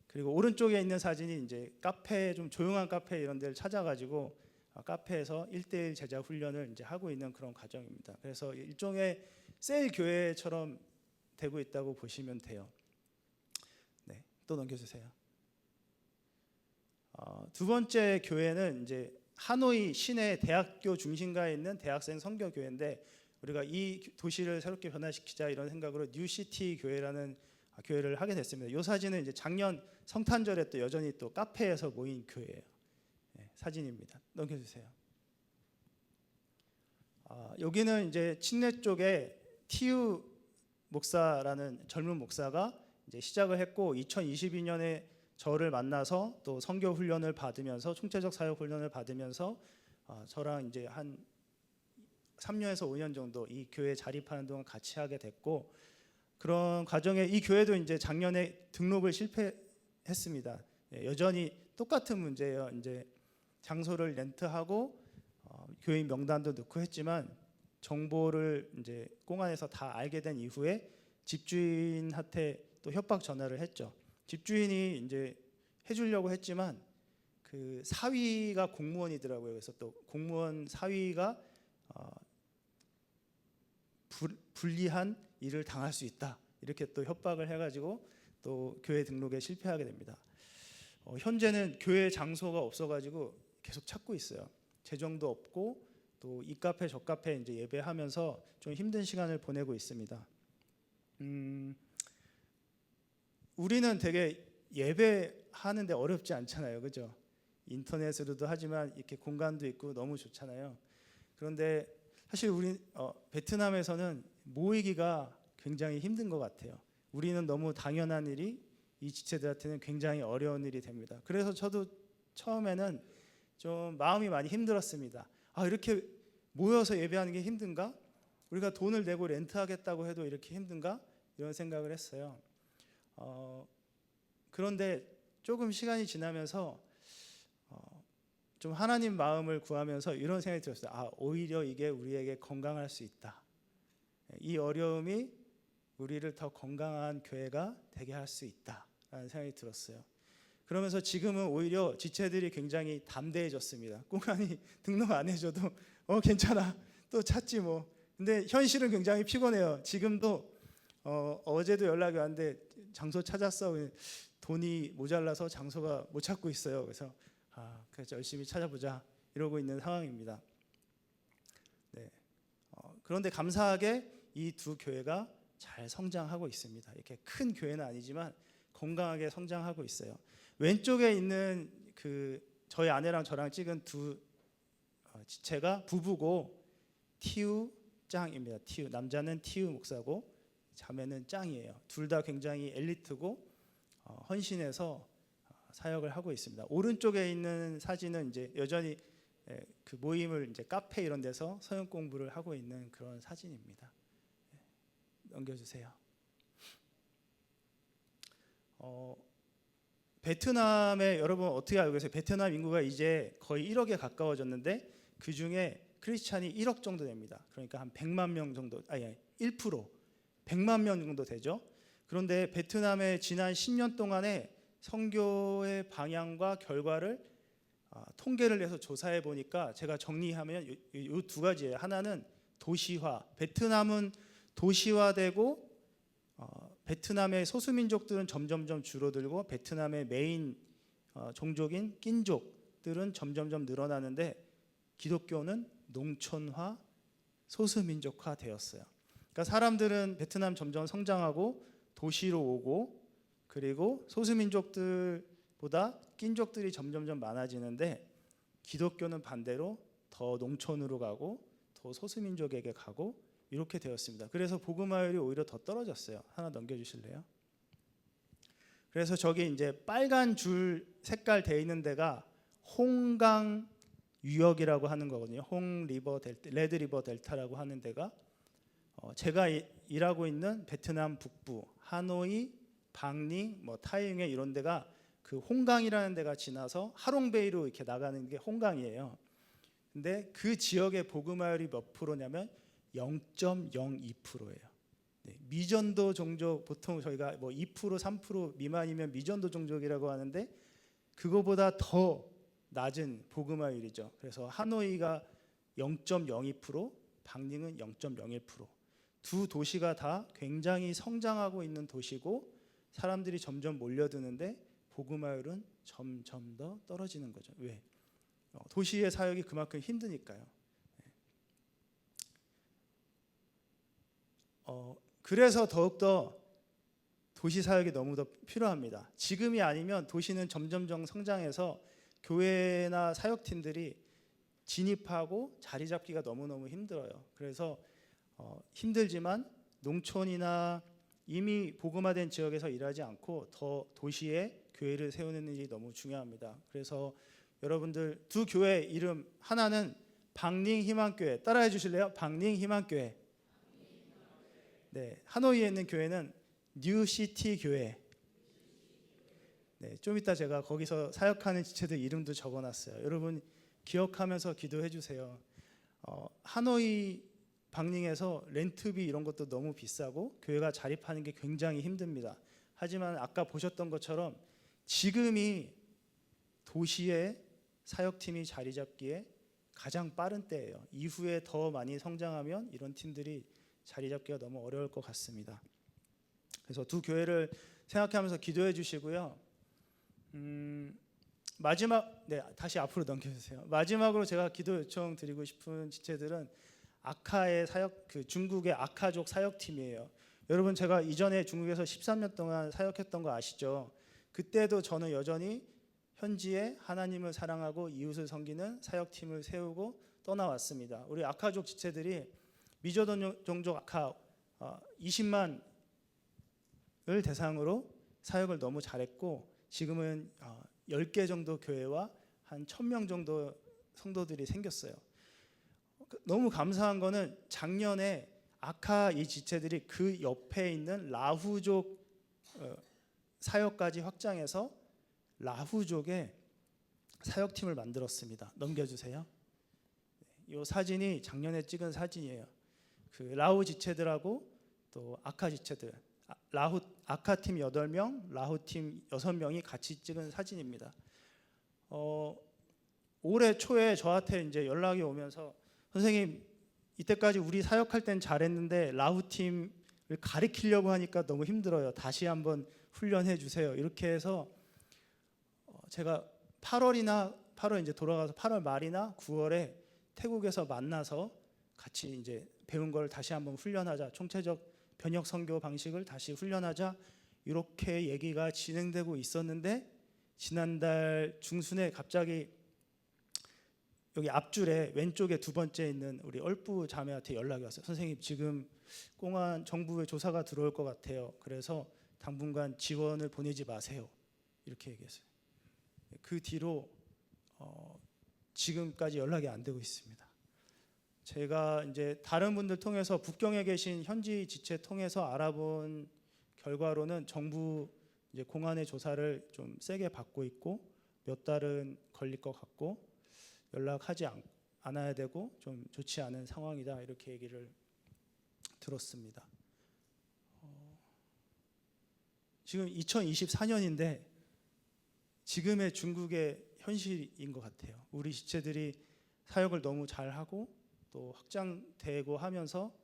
그리고 오른쪽에 있는 사진이 이제 카페 좀 조용한 카페 이런 데를 찾아가지고 카페에서 1대1 제자 훈련을 이제 하고 있는 그런 과정입니다. 그래서 일종의 셀 교회처럼 되고 있다고 보시면 돼요. 네, 또 넘겨주세요. 두 번째 교회는 이제 하노이 시내 대학교 중심가에 있는 대학생 선교 교회인데 우리가 이 도시를 새롭게 변화시키자 이런 생각으로 뉴시티 교회라는 교회를 하게 됐습니다. 이 사진은 이제 작년 성탄절에 또 여전히 또 카페에서 모인 교회예요. 네, 사진입니다. 넘겨주세요. 여기는 이제 친례 쪽에 티우 목사라는 젊은 목사가 이제 시작을 했고 2022년에 저를 만나서 또 선교 훈련을 받으면서 총체적 사역 훈련을 받으면서 저랑 이제 한 3년에서 5년 정도 이 교회에 자립하는 동안 같이 하게 됐고 그런 과정에 이 교회도 이제 작년에 등록을 실패했습니다. 여전히 똑같은 문제예요. 이제 장소를 렌트하고 교인 명단도 넣고 했지만 정보를 이제 꽁안에서 다 알게 된 이후에 집주인한테 또 협박 전화를 했죠. 집주인이 이제 해주려고 했지만 그 사위가 공무원이더라고요. 그래서 또 공무원 사위가 불리한 일을 당할 수 있다. 이렇게 또 협박을 해가지고 또 교회 등록에 실패하게 됩니다. 현재는 교회 장소가 없어가지고 계속 찾고 있어요. 재정도 없고 또 이 카페 저 카페 이제 예배하면서 좀 힘든 시간을 보내고 있습니다. 우리는 되게 예배하는데 어렵지 않잖아요, 그죠? 인터넷으로도 하지만 이렇게 공간도 있고 너무 좋잖아요. 그런데 사실 우리 베트남에서는 모이기가 굉장히 힘든 것 같아요. 우리는 너무 당연한 일이 이 지체들한테는 굉장히 어려운 일이 됩니다. 그래서 저도 처음에는 좀 마음이 많이 힘들었습니다. 이렇게 모여서 예배하는 게 힘든가? 우리가 돈을 내고 렌트하겠다고 해도 이렇게 힘든가? 이런 생각을 했어요. 그런데 조금 시간이 지나면서 좀 하나님 마음을 구하면서 이런 생각이 들었어요. 오히려 이게 우리에게 건강할 수 있다. 이 어려움이 우리를 더 건강한 교회가 되게 할 수 있다라는 생각이 들었어요. 그러면서 지금은 오히려 지체들이 굉장히 담대해졌습니다. 꽁안이 등록 안 해줘도 괜찮아 또 찾지 뭐. 근데 현실은 굉장히 피곤해요. 지금도 어제도 연락이 왔는데 장소 찾았어. 돈이 모자라서 장소가 못 찾고 있어요. 그래서 그래서 열심히 찾아보자 이러고 있는 상황입니다. 네. 그런데 감사하게 이 두 교회가 잘 성장하고 있습니다. 이렇게 큰 교회는 아니지만 건강하게 성장하고 있어요. 왼쪽에 있는 그 저희 아내랑 저랑 찍은 두 지체가 부부고 티우 짱입니다. 티우 남자는 티우 목사고 자매는 짱이에요. 둘 다 굉장히 엘리트고 헌신해서 사역을 하고 있습니다. 오른쪽에 있는 사진은 이제 여전히 그 모임을 이제 카페 이런 데서 서영 공부를 하고 있는 그런 사진입니다. 넘겨주세요. 베트남에 여러분 어떻게 알고 계세요? 베트남 인구가 이제 거의 1억에 가까워졌는데 그 중에 크리스찬이 1억 정도 됩니다. 그러니까 한 100만 명 정도, 아니 1%, 100만 명 정도 되죠. 그런데 베트남의 지난 10년 동안에 선교의 방향과 결과를 통계를 내서 조사해 보니까 제가 정리하면 이 두 가지예요. 하나는 도시화. 베트남은 도시화되고 베트남의 소수민족들은 점점점 줄어들고 베트남의 메인 종족인 낀족들은 점점점 늘어나는데 기독교는 농촌화, 소수민족화 되었어요. 그러니까 사람들은 베트남 점점 성장하고 도시로 오고 그리고 소수민족들보다 낀족들이 점점점 많아지는데 기독교는 반대로 더 농촌으로 가고 더 소수민족에게 가고 이렇게 되었습니다. 그래서 복음화율이 오히려 더 떨어졌어요. 하나 넘겨주실래요? 그래서 저기 이제 빨간 줄 색깔 돼 있는 데가 홍강 유역이라고 하는 거거든요. 홍리버 델타, 레드리버 델타라고 하는 데가 제가 일하고 있는 베트남 북부 하노이, 방닝, 뭐 타이응에 이런 데가 그 홍강이라는 데가 지나서 하롱베이로 이렇게 나가는 게 홍강이에요. 근데 그 지역의 복음화율이 몇 프로냐면 0.02%예요. 네, 미전도 종족 보통 저희가 뭐 2% 3% 미만이면 미전도 종족이라고 하는데 그거보다 더 낮은 복음화율이죠. 그래서 하노이가 0.02%, 방닝은 0.01%. 두 도시가 다 굉장히 성장하고 있는 도시고 사람들이 점점 몰려드는데 복음화율은 점점 더 떨어지는 거죠. 왜? 도시의 사역이 그만큼 힘드니까요. 그래서 더욱더 도시 사역이 너무 더 필요합니다. 지금이 아니면 도시는 점점점 성장해서 교회나 사역팀들이 진입하고 자리 잡기가 너무너무 힘들어요. 그래서 힘들지만 농촌이나 이미 복음화된 지역에서 일하지 않고 더 도시에 교회를 세우는 일이 너무 중요합니다. 그래서 여러분들 두 교회 이름 하나는 방닝 희망교회 따라해 주실래요? 방닝 희망교회. 네, 하노이에 있는 교회는 뉴시티 교회. 네, 좀 이따 제가 거기서 사역하는 지체들 이름도 적어놨어요. 여러분 기억하면서 기도해 주세요. 하노이 방닝에서 렌트비 이런 것도 너무 비싸고 교회가 자립하는 게 굉장히 힘듭니다. 하지만 아까 보셨던 것처럼 지금이 도시에 사역팀이 자리 잡기에 가장 빠른 때예요. 이후에 더 많이 성장하면 이런 팀들이 자리 잡기가 너무 어려울 것 같습니다. 그래서 두 교회를 생각하면서 기도해 주시고요. 마지막 다시 앞으로 넘겨주세요. 마지막으로 제가 기도 요청 드리고 싶은 지체들은 아카의 사역 중국의 아카족 사역팀이에요. 여러분 제가 이전에 중국에서 13년 동안 사역했던 거 아시죠? 그때도 저는 여전히 현지에 하나님을 사랑하고 이웃을 섬기는 사역팀을 세우고 떠나왔습니다. 우리 아카족 지체들이 미저도 종족 아카 20만을 대상으로 사역을 너무 잘했고 지금은 10개 정도 교회와 한 1000명 정도 성도들이 생겼어요. 너무 감사한 거는 작년에 아카 이 지체들이 그 옆에 있는 라후족 사역까지 확장해서 라후족의 사역팀을 만들었습니다. 넘겨주세요. 이 사진이 작년에 찍은 사진이에요. 그 라후 지체들하고 또 아카 지체들, 아카 팀 8명, 라후 팀 6명이 같이 찍은 사진입니다. 올해 초에 저한테 이제 연락이 오면서 선생님 이때까지 우리 사역할 땐 잘했는데 라후 팀을 가리키려고 하니까 너무 힘들어요. 다시 한번 훈련해 주세요. 이렇게 해서 제가 8월 이제 돌아가서 8월 말이나 9월에 태국에서 만나서 같이 이제 배운 걸 다시 한번 훈련하자. 총체적 변혁 선교 방식을 다시 훈련하자. 이렇게 얘기가 진행되고 있었는데 지난달 중순에 갑자기 여기 앞줄에 왼쪽에 두 번째 있는 우리 얼부 자매한테 연락이 왔어요. 선생님 지금 공안 정부의 조사가 들어올 것 같아요. 그래서 당분간 지원을 보내지 마세요. 이렇게 얘기했어요. 그 뒤로 지금까지 연락이 안 되고 있습니다. 제가 이제 다른 분들 통해서 북경에 계신 현지 지체 통해서 알아본 결과로는 정부 이제 공안의 조사를 좀 세게 받고 있고 몇 달은 걸릴 것 같고 연락하지 않아야 되고 좀 좋지 않은 상황이다 이렇게 얘기를 들었습니다. 지금 2024년인데 지금의 중국의 현실인 것 같아요. 우리 지체들이 사역을 너무 잘하고 또 확장되고 하면서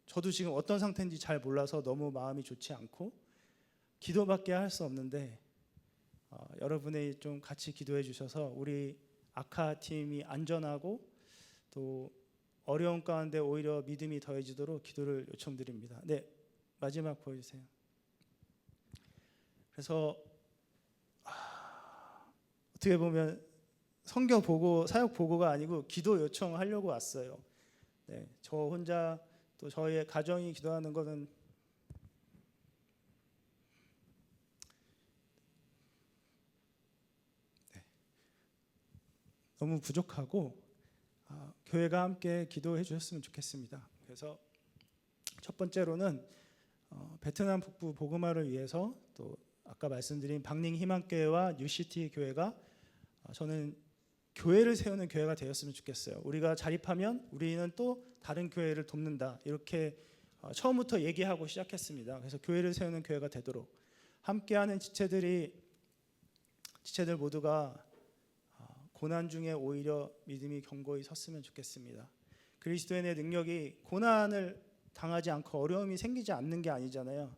저도 지금 어떤 상태인지 잘 몰라서 너무 마음이 좋지 않고 기도밖에 할 수 없는데 여러분이 좀 같이 기도해 주셔서 우리 아카 팀이 안전하고 또 어려운 가운데 오히려 믿음이 더해지도록 기도를 요청드립니다. 네, 마지막 보여주세요. 그래서 어떻게 보면 성경 보고 사역 보고가 아니고 기도 요청하려고 왔어요. 네, 저 혼자 또 저희의 가정이 기도하는 것은 너무 부족하고 교회가 함께 기도해 주셨으면 좋겠습니다. 그래서 첫 번째로는 베트남 북부 복음화를 위해서 또 아까 말씀드린 박寧희망교회와 뉴시티 교회가 저는 교회를 세우는 교회가 되었으면 좋겠어요. 우리가 자립하면 우리는 또 다른 교회를 돕는다 이렇게 처음부터 얘기하고 시작했습니다. 그래서 교회를 세우는 교회가 되도록 함께하는 지체들 모두가 고난 중에 오히려 믿음이 견고히 섰으면 좋겠습니다. 그리스도인의 능력이 고난을 당하지 않고 어려움이 생기지 않는 게 아니잖아요.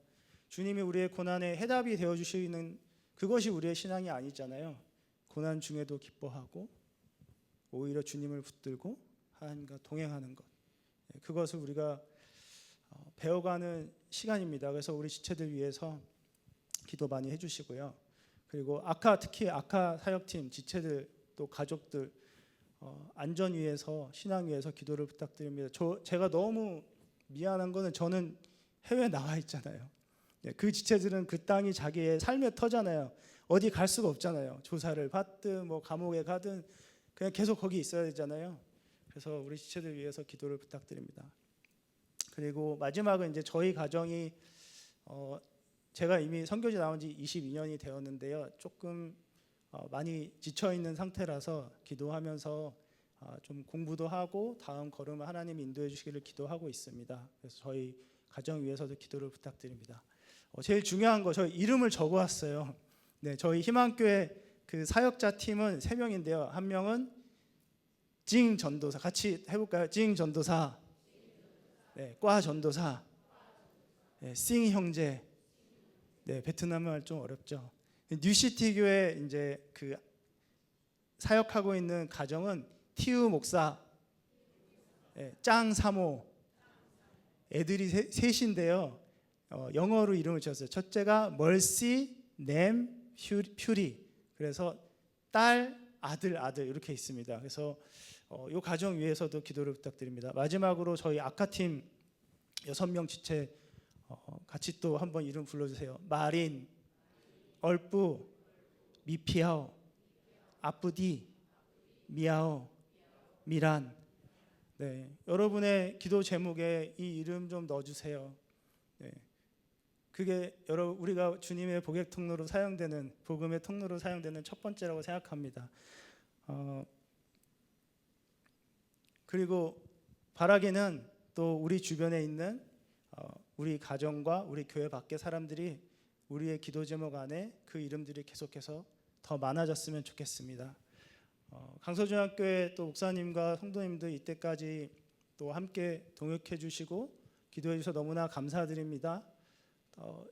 주님이 우리의 고난에 해답이 되어주시는 그것이 우리의 신앙이 아니잖아요. 고난 중에도 기뻐하고 오히려 주님을 붙들고 하나님과 동행하는 것, 그것을 우리가 배워가는 시간입니다. 그래서 우리 지체들 위해서 기도 많이 해주시고요. 그리고 특히 아카 사역팀 지체들 또 가족들 안전 위해서 신앙 위해서 기도를 부탁드립니다. 제가 너무 미안한 거는 저는 해외 나와 있잖아요. 그 지체들은 그 땅이 자기의 삶의 터잖아요. 어디 갈 수가 없잖아요. 조사를 받든 뭐 감옥에 가든 그냥 계속 거기 있어야 되잖아요. 그래서 우리 지체들 위해서 기도를 부탁드립니다. 그리고 마지막은 이제 저희 가정이 제가 이미 선교지 나온 지 22년이 되었는데요. 조금 많이 지쳐 있는 상태라서 기도하면서 좀 공부도 하고 다음 걸음을 하나님이 인도해 주시기를 기도하고 있습니다. 그래서 저희 가정 위해서도 기도를 부탁드립니다. 제일 중요한 거 저희 이름을 적어왔어요. 네, 저희 희망교회 그 사역자 팀은 3명인데요. 한 명은 징 전도사, 같이 해볼까요? 징 전도사, 네, 과 전도사, 네, 싱 형제. 네, 베트남말 좀 어렵죠. 뉴시티 교회 이제 그 사역하고 있는 가정은 티우 목사, 네, 짱 사모. 애들이 셋인데요. 영어로 이름을 지었어요. 첫째가 멀시, 넴, 퓨리. 그래서 딸, 아들 이렇게 있습니다. 그래서 이 가정 위해서도 기도를 부탁드립니다. 마지막으로 저희 아카팀 6명 지체 같이 또 한번 이름 불러주세요. 마린, 얼뿌, 미피아오, 아뿌디, 미아오, 미란. 네, 여러분의 기도 제목에 이 이름 좀 넣어주세요. 네, 그게 우리가 주님의 복의 통로로 사용되는 복음의 통로로 사용되는 첫 번째라고 생각합니다. 그리고 바라기는 또 우리 주변에 있는 우리 가정과 우리 교회 밖의 사람들이 우리의 기도 제목 안에 그 이름들이 계속해서 더 많아졌으면 좋겠습니다. 강서중학교의 또 목사님과 성도님들 이때까지 또 함께 동역해 주시고 기도해 주셔서 너무나 감사드립니다.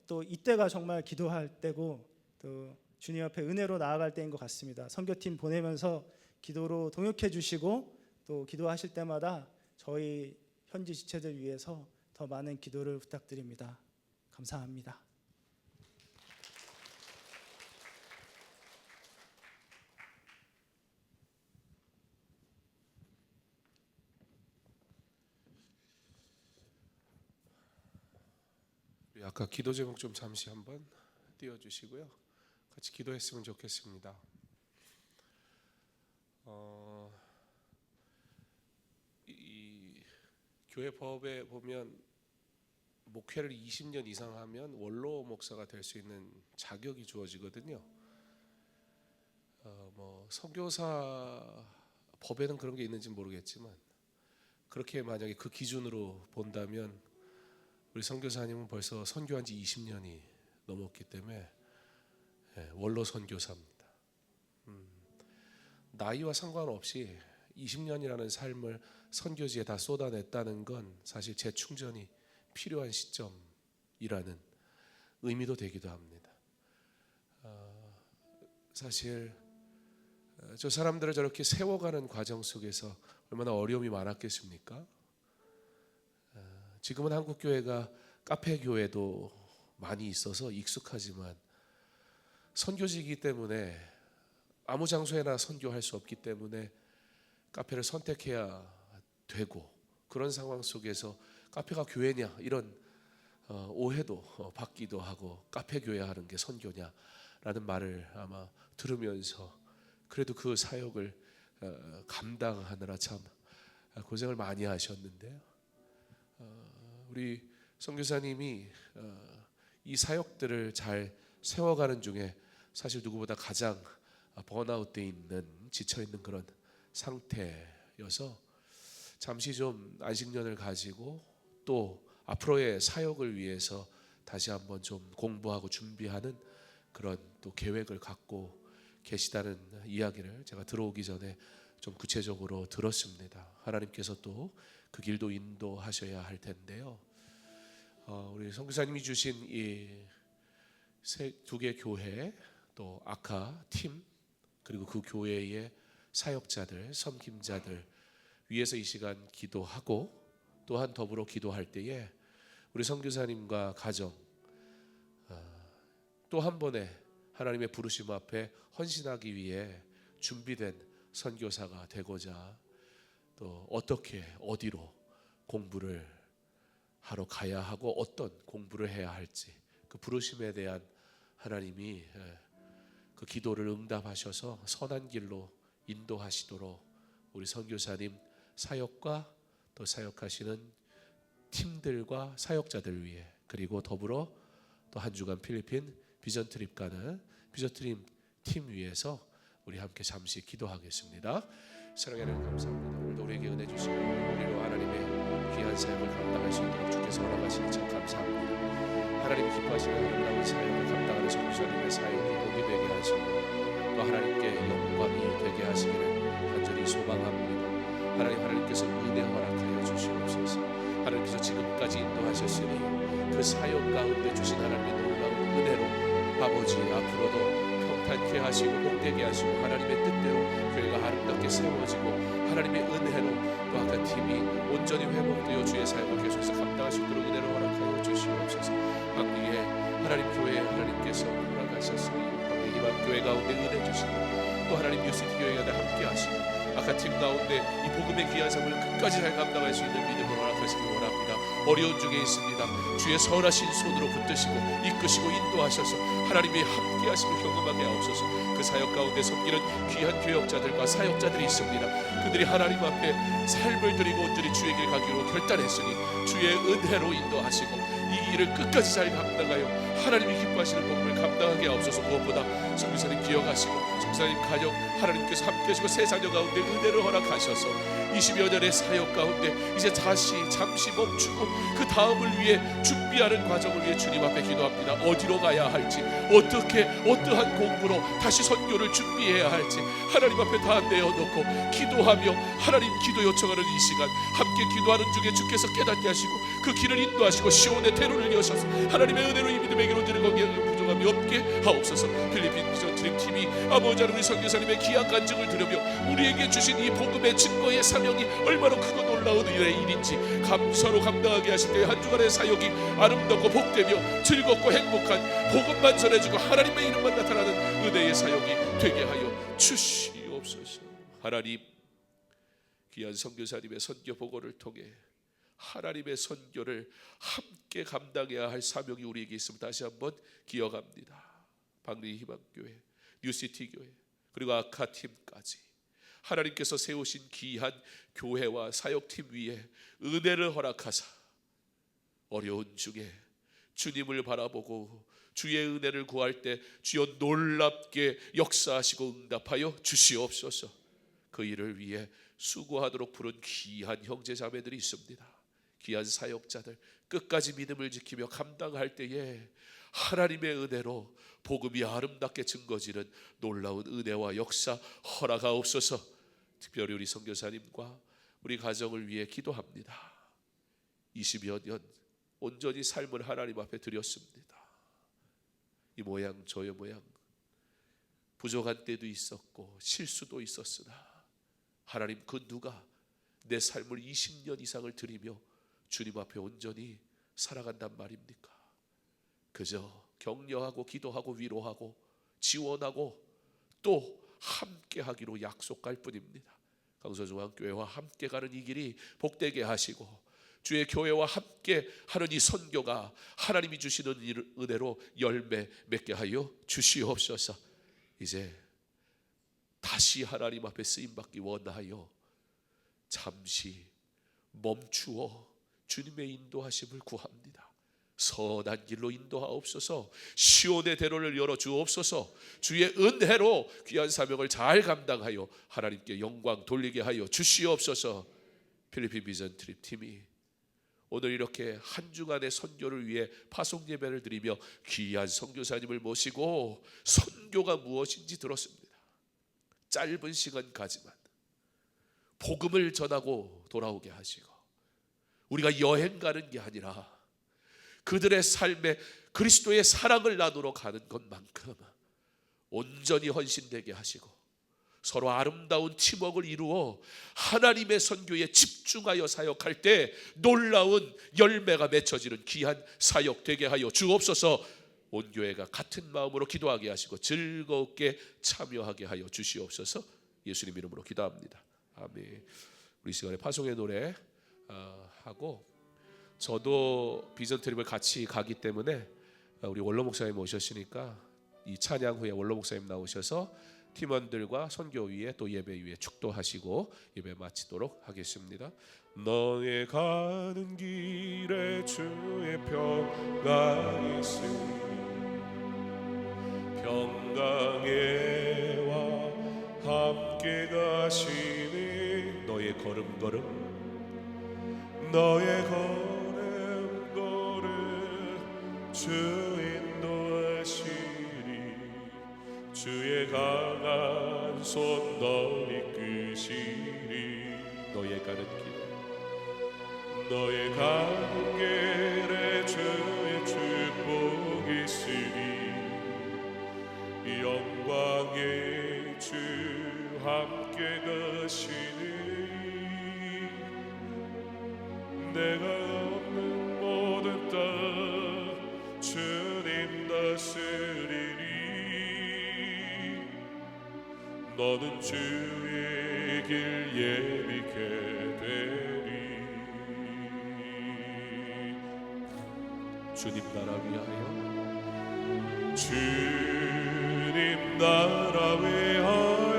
또 이때가 정말 기도할 때고 또 주님 앞에 은혜로 나아갈 때인 것 같습니다. 선교팀 보내면서 기도로 동역해 주시고 또 기도하실 때마다 저희 현지 지체들 위해서 더 많은 기도를 부탁드립니다. 감사합니다. 우리 아까 기도 제목 좀 잠시 한번 띄워주시고요. 같이 기도했으면 좋겠습니다. 이 교회 법에 보면 목회를 20년 이상 하면 원로 목사가 될 수 있는 자격이 주어지거든요. 뭐 선교사 법에는 그런 게 있는지 모르겠지만 그렇게 만약에 그 기준으로 본다면 우리 선교사님은 벌써 선교한 지 20년이 넘었기 때문에 원로 선교사입니다. 나이와 상관없이 20년이라는 삶을 선교지에 다 쏟아냈다는 건 사실 재충전이 필요한 시점이라는 의미도 되기도 합니다. 사실 저 사람들을 저렇게 세워가는 과정 속에서 얼마나 어려움이 많았겠습니까? 지금은 한국 교회가 카페 교회도 많이 있어서 익숙하지만 선교지이기 때문에 아무 장소에나 선교할 수 없기 때문에 카페를 선택해야 되고 그런 상황 속에서 카페가 교회냐 이런 오해도 받기도 하고 카페 교회 하는 게 선교냐라는 말을 아마 들으면서 그래도 그 사역을 감당하느라 참 고생을 많이 하셨는데요. 우리 선교사님이 이 사역들을 잘 세워가는 중에 사실 누구보다 가장 번아웃돼 있는 지쳐 있는 그런 상태여서 잠시 좀 안식년을 가지고 또 앞으로의 사역을 위해서 다시 한번 좀 공부하고 준비하는 그런 또 계획을 갖고 계시다는 이야기를 제가 들어오기 전에 좀 구체적으로 들었습니다. 하나님께서 또 그 길도 인도하셔야 할 텐데요. 우리 선교사님이 주신 이 두 개 교회 또 아카 팀 그리고 그 교회의 사역자들 섬김자들 위해서 이 시간 기도하고 또한 더불어 기도할 때에 우리 선교사님과 가정 또 한 번의 하나님의 부르심 앞에 헌신하기 위해 준비된 선교사가 되고자 또 어떻게 어디로 공부를 하러 가야 하고 어떤 공부를 해야 할지 그 부르심에 대한 하나님이 그 기도를 응답하셔서 선한 길로 인도하시도록 우리 선교사님 사역과 또 사역하시는 팀들과 사역자들 위해 그리고 더불어 또 한 주간 필리핀 비전 트립 가는 비전 트립 팀 위해서 우리 함께 잠시 기도하겠습니다. 사랑의 하나님 감사합니다. 오늘도 우리에게 은혜 주시고 우리로 하나님의 귀한 사역을 감당할 수 있도록 주께서 허락하시니 참 감사합니다. 하나님 기뻐하시는 아름다운 사역을 감당하는 선교사님의 사역이 복이 되게 하시고 또 하나님께 영광이 되게 하시기를 간절히 소망합니다. 하나님께서 은혜 허락하여 주시옵소서. 하나님께서 지금까지 인도하셨으니 그 사역 가운데 주신 하나님의 놀라운 은혜로 아버지 앞으로도 평탄케 하시고 복되게 하시고 하나님의 뜻대로 교회가 아름답게 세워지고 하나님의 은혜로 또 아까 팀이 온전히 회복되어 주의 사역을 계속해서 감당할 수 있도록 은혜를 허락하여 주시옵소서. 방리에 하나님 교회에 하나님께서 허락하셨으니 방리 희망 교회 가운데 은혜 주시고 또 하나님 뉴시티 교회 가운데 함께 하시고 아까 팀 가운데 이 복음의 귀한 삶을 끝까지 잘 감당할 수 있는 믿음을 허락하시기 원합니다. 어려운 중에 있습니다. 주의 선하신 손으로 붙드시고 이끄시고 인도하셔서 하나님이 함께 하심을 경험하게 하옵소서. 그 사역 가운데 섬기는 귀한 교역자들과 사역자들이 있습니다. 그들이 하나님 앞에 삶을 드리고 온전히 주의 길 가기로 결단했으니 주의 은혜로 인도하시고 이 일을 끝까지 잘 감당하여 하나님이 기뻐하시는 복음을 감당하게 하옵소서. 무엇보다 선교사님 기억하시고 선교사님 가정 하나님께서 함께 하시고 새 자녀 가운데 은혜를 허락하셔서 20여 년의 사역 가운데 이제 다시 잠시 멈추고 그 다음을 위해 준비하는 과정을 위해 주님 앞에 기도합니다. 어디로 가야 할지 어떻게 어떠한 공부로 다시 선교를 준비해야 할지 하나님 앞에 다 내어놓고 기도하며 하나님 기도 요청하는 이 시간 함께 기도하는 중에 주께서 깨닫게 하시고 그 길을 인도하시고 시온의 대로를 여셔서 하나님의 은혜로 이 믿음의 길로 들어가게 부족함이 없게 하옵소서. 필리핀 비전 트립 팀이 아버지 하나님 선교사님의 귀한 간증을 들으며 우리에게 주신 이 복음의 증거의 사명이 얼마나 크고 놀라운 은혜의 일인지 감사로 감당하게 하실 때 한 주간의 사역이 아름답고 복되며 즐겁고 행복한 복음만 전해지고 하나님의 이름만 나타나는 은혜의 사역이 되게 하여 주시옵소서. 하나님 귀한 선교사님의 선교 보고를 통해 하나님의 선교를 함께 감당해야 할 사명이 우리에게 있음을 다시 한번 기억합니다. 방리 희망교회, 뉴시티 교회 그리고 아카팀까지 하나님께서 세우신 귀한 교회와 사역팀 위에 은혜를 허락하사 어려운 중에 주님을 바라보고 주의 은혜를 구할 때 주여 놀랍게 역사하시고 응답하여 주시옵소서. 그 일을 위해 수고하도록 부른 귀한 형제 자매들이 있습니다. 귀한 사역자들, 끝까지 믿음을 지키며 감당할 때에 하나님의 은혜로 복음이 아름답게 증거지는 놀라운 은혜와 역사 허락하옵소서. 특별히 우리 선교사님과 우리 가정을 위해 기도합니다. 20여 년 온전히 삶을 하나님 앞에 드렸습니다. 이 모양 저 모양 부족한 때도 있었고 실수도 있었으나 하나님, 그 누가 내 삶을 20년 이상을 드리며 주님 앞에 온전히 살아간단 말입니까? 그저 격려하고 기도하고 위로하고 지원하고 또 함께하기로 약속할 뿐입니다. 강서중앙교회와 함께 가는 이 길이 복되게 하시고 주의 교회와 함께 하는 이 선교가 하나님이 주시는 은혜로 열매 맺게 하여 주시옵소서. 이제 다시 하나님 앞에 쓰임받기 원하여 잠시 멈추어 주님의 인도하심을 구합니다. 선한 길로 인도하옵소서. 시온의 대로를 열어주옵소서. 주의 은혜로 귀한 사명을 잘 감당하여 하나님께 영광 돌리게 하여 주시옵소서. 필리핀 비전 트립 팀이 오늘 이렇게 한 주간의 선교를 위해 파송 예배를 드리며 귀한 선교사님을 모시고 선교가 무엇인지 들었습니다. 짧은 시간 가지만 복음을 전하고 돌아오게 하시고, 우리가 여행 가는 게 아니라 그들의 삶에 그리스도의 사랑을 나누러 가는 것만큼 온전히 헌신되게 하시고 서로 아름다운 팀워크를 이루어 하나님의 선교에 집중하여 사역할 때 놀라운 열매가 맺혀지는 귀한 사역 되게 하여 주옵소서. 온 교회가 같은 마음으로 기도하게 하시고 즐겁게 참여하게 하여 주시옵소서. 예수님 이름으로 기도합니다. 아멘. 우리 시간에 파송의 노래 하고, 저도 비전 트립을 같이 가기 때문에 우리 원로 목사님 오셨으니까 이 찬양 후에 원로 목사님 나오셔서 팀원들과 선교위에 또 예배위에 축도하시고 예배 마치도록 하겠습니다. 너의 가는 길에 주의 평강이 있으니 평강에와 함께 가시니 너의 걸음걸음 주 인도하시니 주의 강한 손 널 이끄시니 너의 가는 길에 주의 축복이 있으니 영광의 주 함께 가시니 내가 없는 모든 땅 주님 다스리니 너는 주의 길 예비케 되리. 주님 나라 위하여 주님 나라 위하여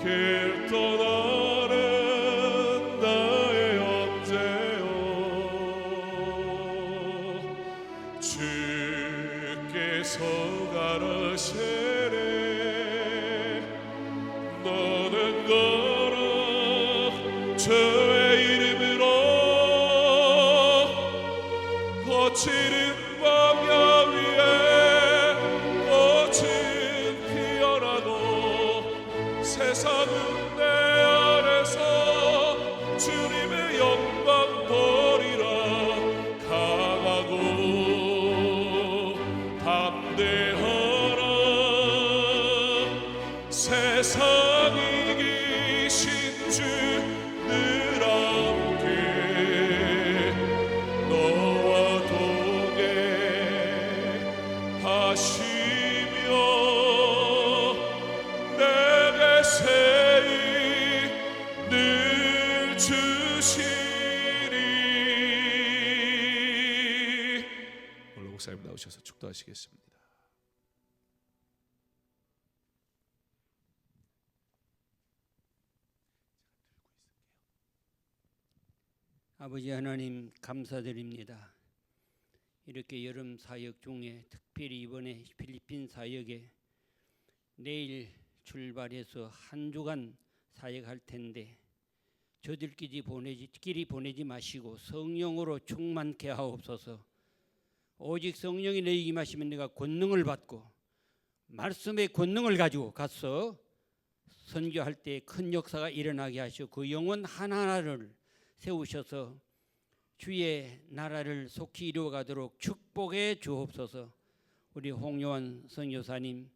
길 떠나는 나의 형제여 주께서 가라시네 너는 걸어 주의 이름으로 거칠은 광야 위에 꽃은 피어나도 세상은 내 안에서 주님의 영광 보리라. 강하고 담대하라 세상 이기신 주 늘 함께 너와 동행하시며 내게 세이 늘 주시리. 원로 목사님 나오셔서 축도하시겠습니다. 아버지 하나님 감사드립니다. 이렇게 여름 사역 중에 특별히 이번에 필리핀 사역에 내일 출발해서 한 주간 사역할 텐데 저들끼리 보내지 마시고 성령으로 충만케 하옵소서. 오직 성령이 내게 임하시면 내가 권능을 받고 말씀의 권능을 가지고 가서 선교할 때 큰 역사가 일어나게 하시고 그 영혼 하나하나를 세우셔서 주의 나라를 속히 이루어가도록 축복해 주옵소서. 우리 홍요한 선교사님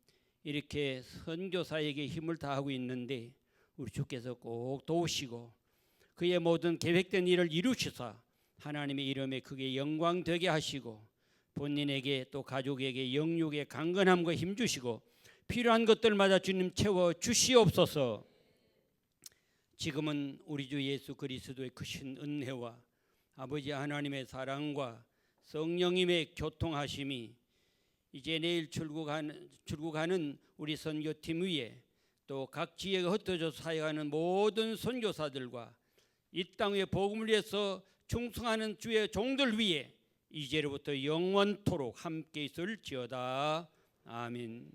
이렇게 선교사에게 힘을 다하고 있는데 우리 주께서 꼭 도우시고 그의 모든 계획된 일을 이루시사 하나님의 이름에 크게 영광 되게 하시고 본인에게 또 가족에게 영육의 강건함과 힘 주시고 필요한 것들마다 주님 채워 주시옵소서. 지금은 우리 주 예수 그리스도의 크신 은혜와 아버지 하나님의 사랑과 성령님의 교통하심이 이제 내일 출국하는 우리 선교팀 위에 또 각 지역에 흩어져 사역하는 모든 선교사들과 이 땅 위에 복음을 위해서 충성하는 주의 종들 위에 이제로부터 영원토록 함께 있을지어다. 아멘.